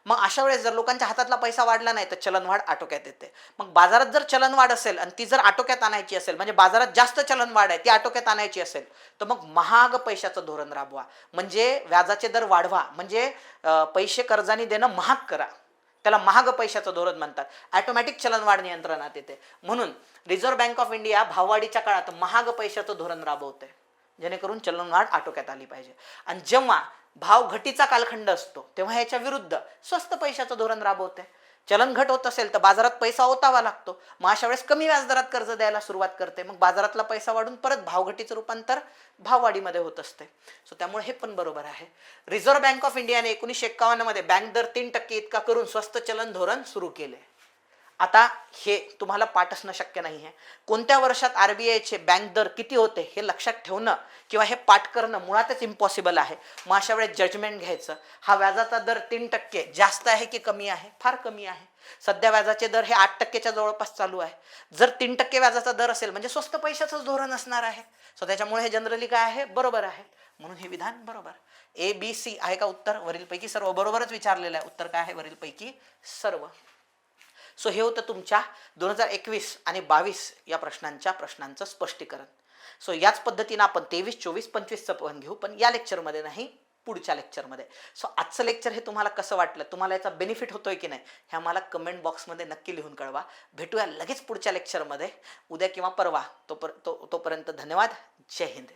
मग अशा वेळेस जर लोकांच्या हातातला पैसा वाढला नाही तर चलनवाढ आटोक्यात येते. मग बाजारात जर चलनवाढ असेल आणि ती जर आटोक्यात आणायची असेल, म्हणजे बाजारात जास्त चलनवाढ आहे ती आटोक्यात आणायची असेल, तर मग महाग पैशाचं धोरण राबवा, म्हणजे व्याजाचे दर वाढवा, म्हणजे पैसे कर्जाने देणं महाग करा. त्याला महाग पैशाचं धोरण म्हणतात. ऑटोमॅटिक चलनवाढ नियंत्रणात येते. म्हणून रिझर्व्ह बँक ऑफ इंडिया भाववाढीच्या काळात महाग पैशाचं धोरण राबवते, जेणेकरून चलनवाढ आटोक्यात आली पाहिजे. आणि जेव्हा भाव घटीचा कालखंड असतो तेव्हा याच्या विरुद्ध स्वस्त पैशाचं धोरण राबवते. चलन घट होत असेल तर बाजारात पैसा ओतावा लागतो, मग अशा वेळेस कमी व्याजदरात कर्ज द्यायला सुरुवात करते. मग बाजारातला पैसा वाढून परत भावघटीचं रूपांतर भाववाढीमध्ये होत असते. सो त्यामुळे हे पण बरोबर आहे. रिझर्व्ह बँक ऑफ इंडियाने 1951 मध्ये बँक दर 3% इतका करून स्वस्त चलन धोरण सुरू केले. आता हे तुम्हाला पाठ असणं शक्य नाही आहे. कोणत्या वर्षात RBIचे बँक दर किती होते हे लक्षात ठेवणं किंवा हे पाठ करणं मुळातच इम्पॉसिबल आहे. मग अशा वेळेस जजमेंट घ्यायचं. हा व्याजाचा दर 3% जास्त आहे की कमी आहे? फार कमी आहे. सध्या व्याजाचे दर हे 8%च्या जवळपास चालू आहे. जर 3% व्याजाचा दर असेल म्हणजे स्वस्त पैशाचंच धोरण असणार आहे. सो त्याच्यामुळे हे जनरली काय आहे? बरोबर आहे. म्हणून हे विधान बरोबर. ABC आहे का उत्तर? वरीलपैकी सर्व बरोबरच विचारलेलं आहे. उत्तर काय आहे? वरीलपैकी सर्व. सो हे होतं तुमच्या 2021 आणि 22 या प्रश्नांचं स्पष्टीकरण. सो याच पद्धतीनं आपण 23, 24, 25चं पण घेऊ, पण या लेक्चरमध्ये नाही, पुढच्या लेक्चरमध्ये. सो आजचं लेक्चर हे तुम्हाला कसं वाटलं, तुम्हाला याचा बेनिफिट होतोय की नाही हे आम्हाला कमेंट बॉक्समध्ये नक्की लिहून कळवा. भेटूया लगेच पुढच्या लेक्चरमध्ये, उद्या किंवा परवा. तोपर्यंत धन्यवाद. जय हिंद.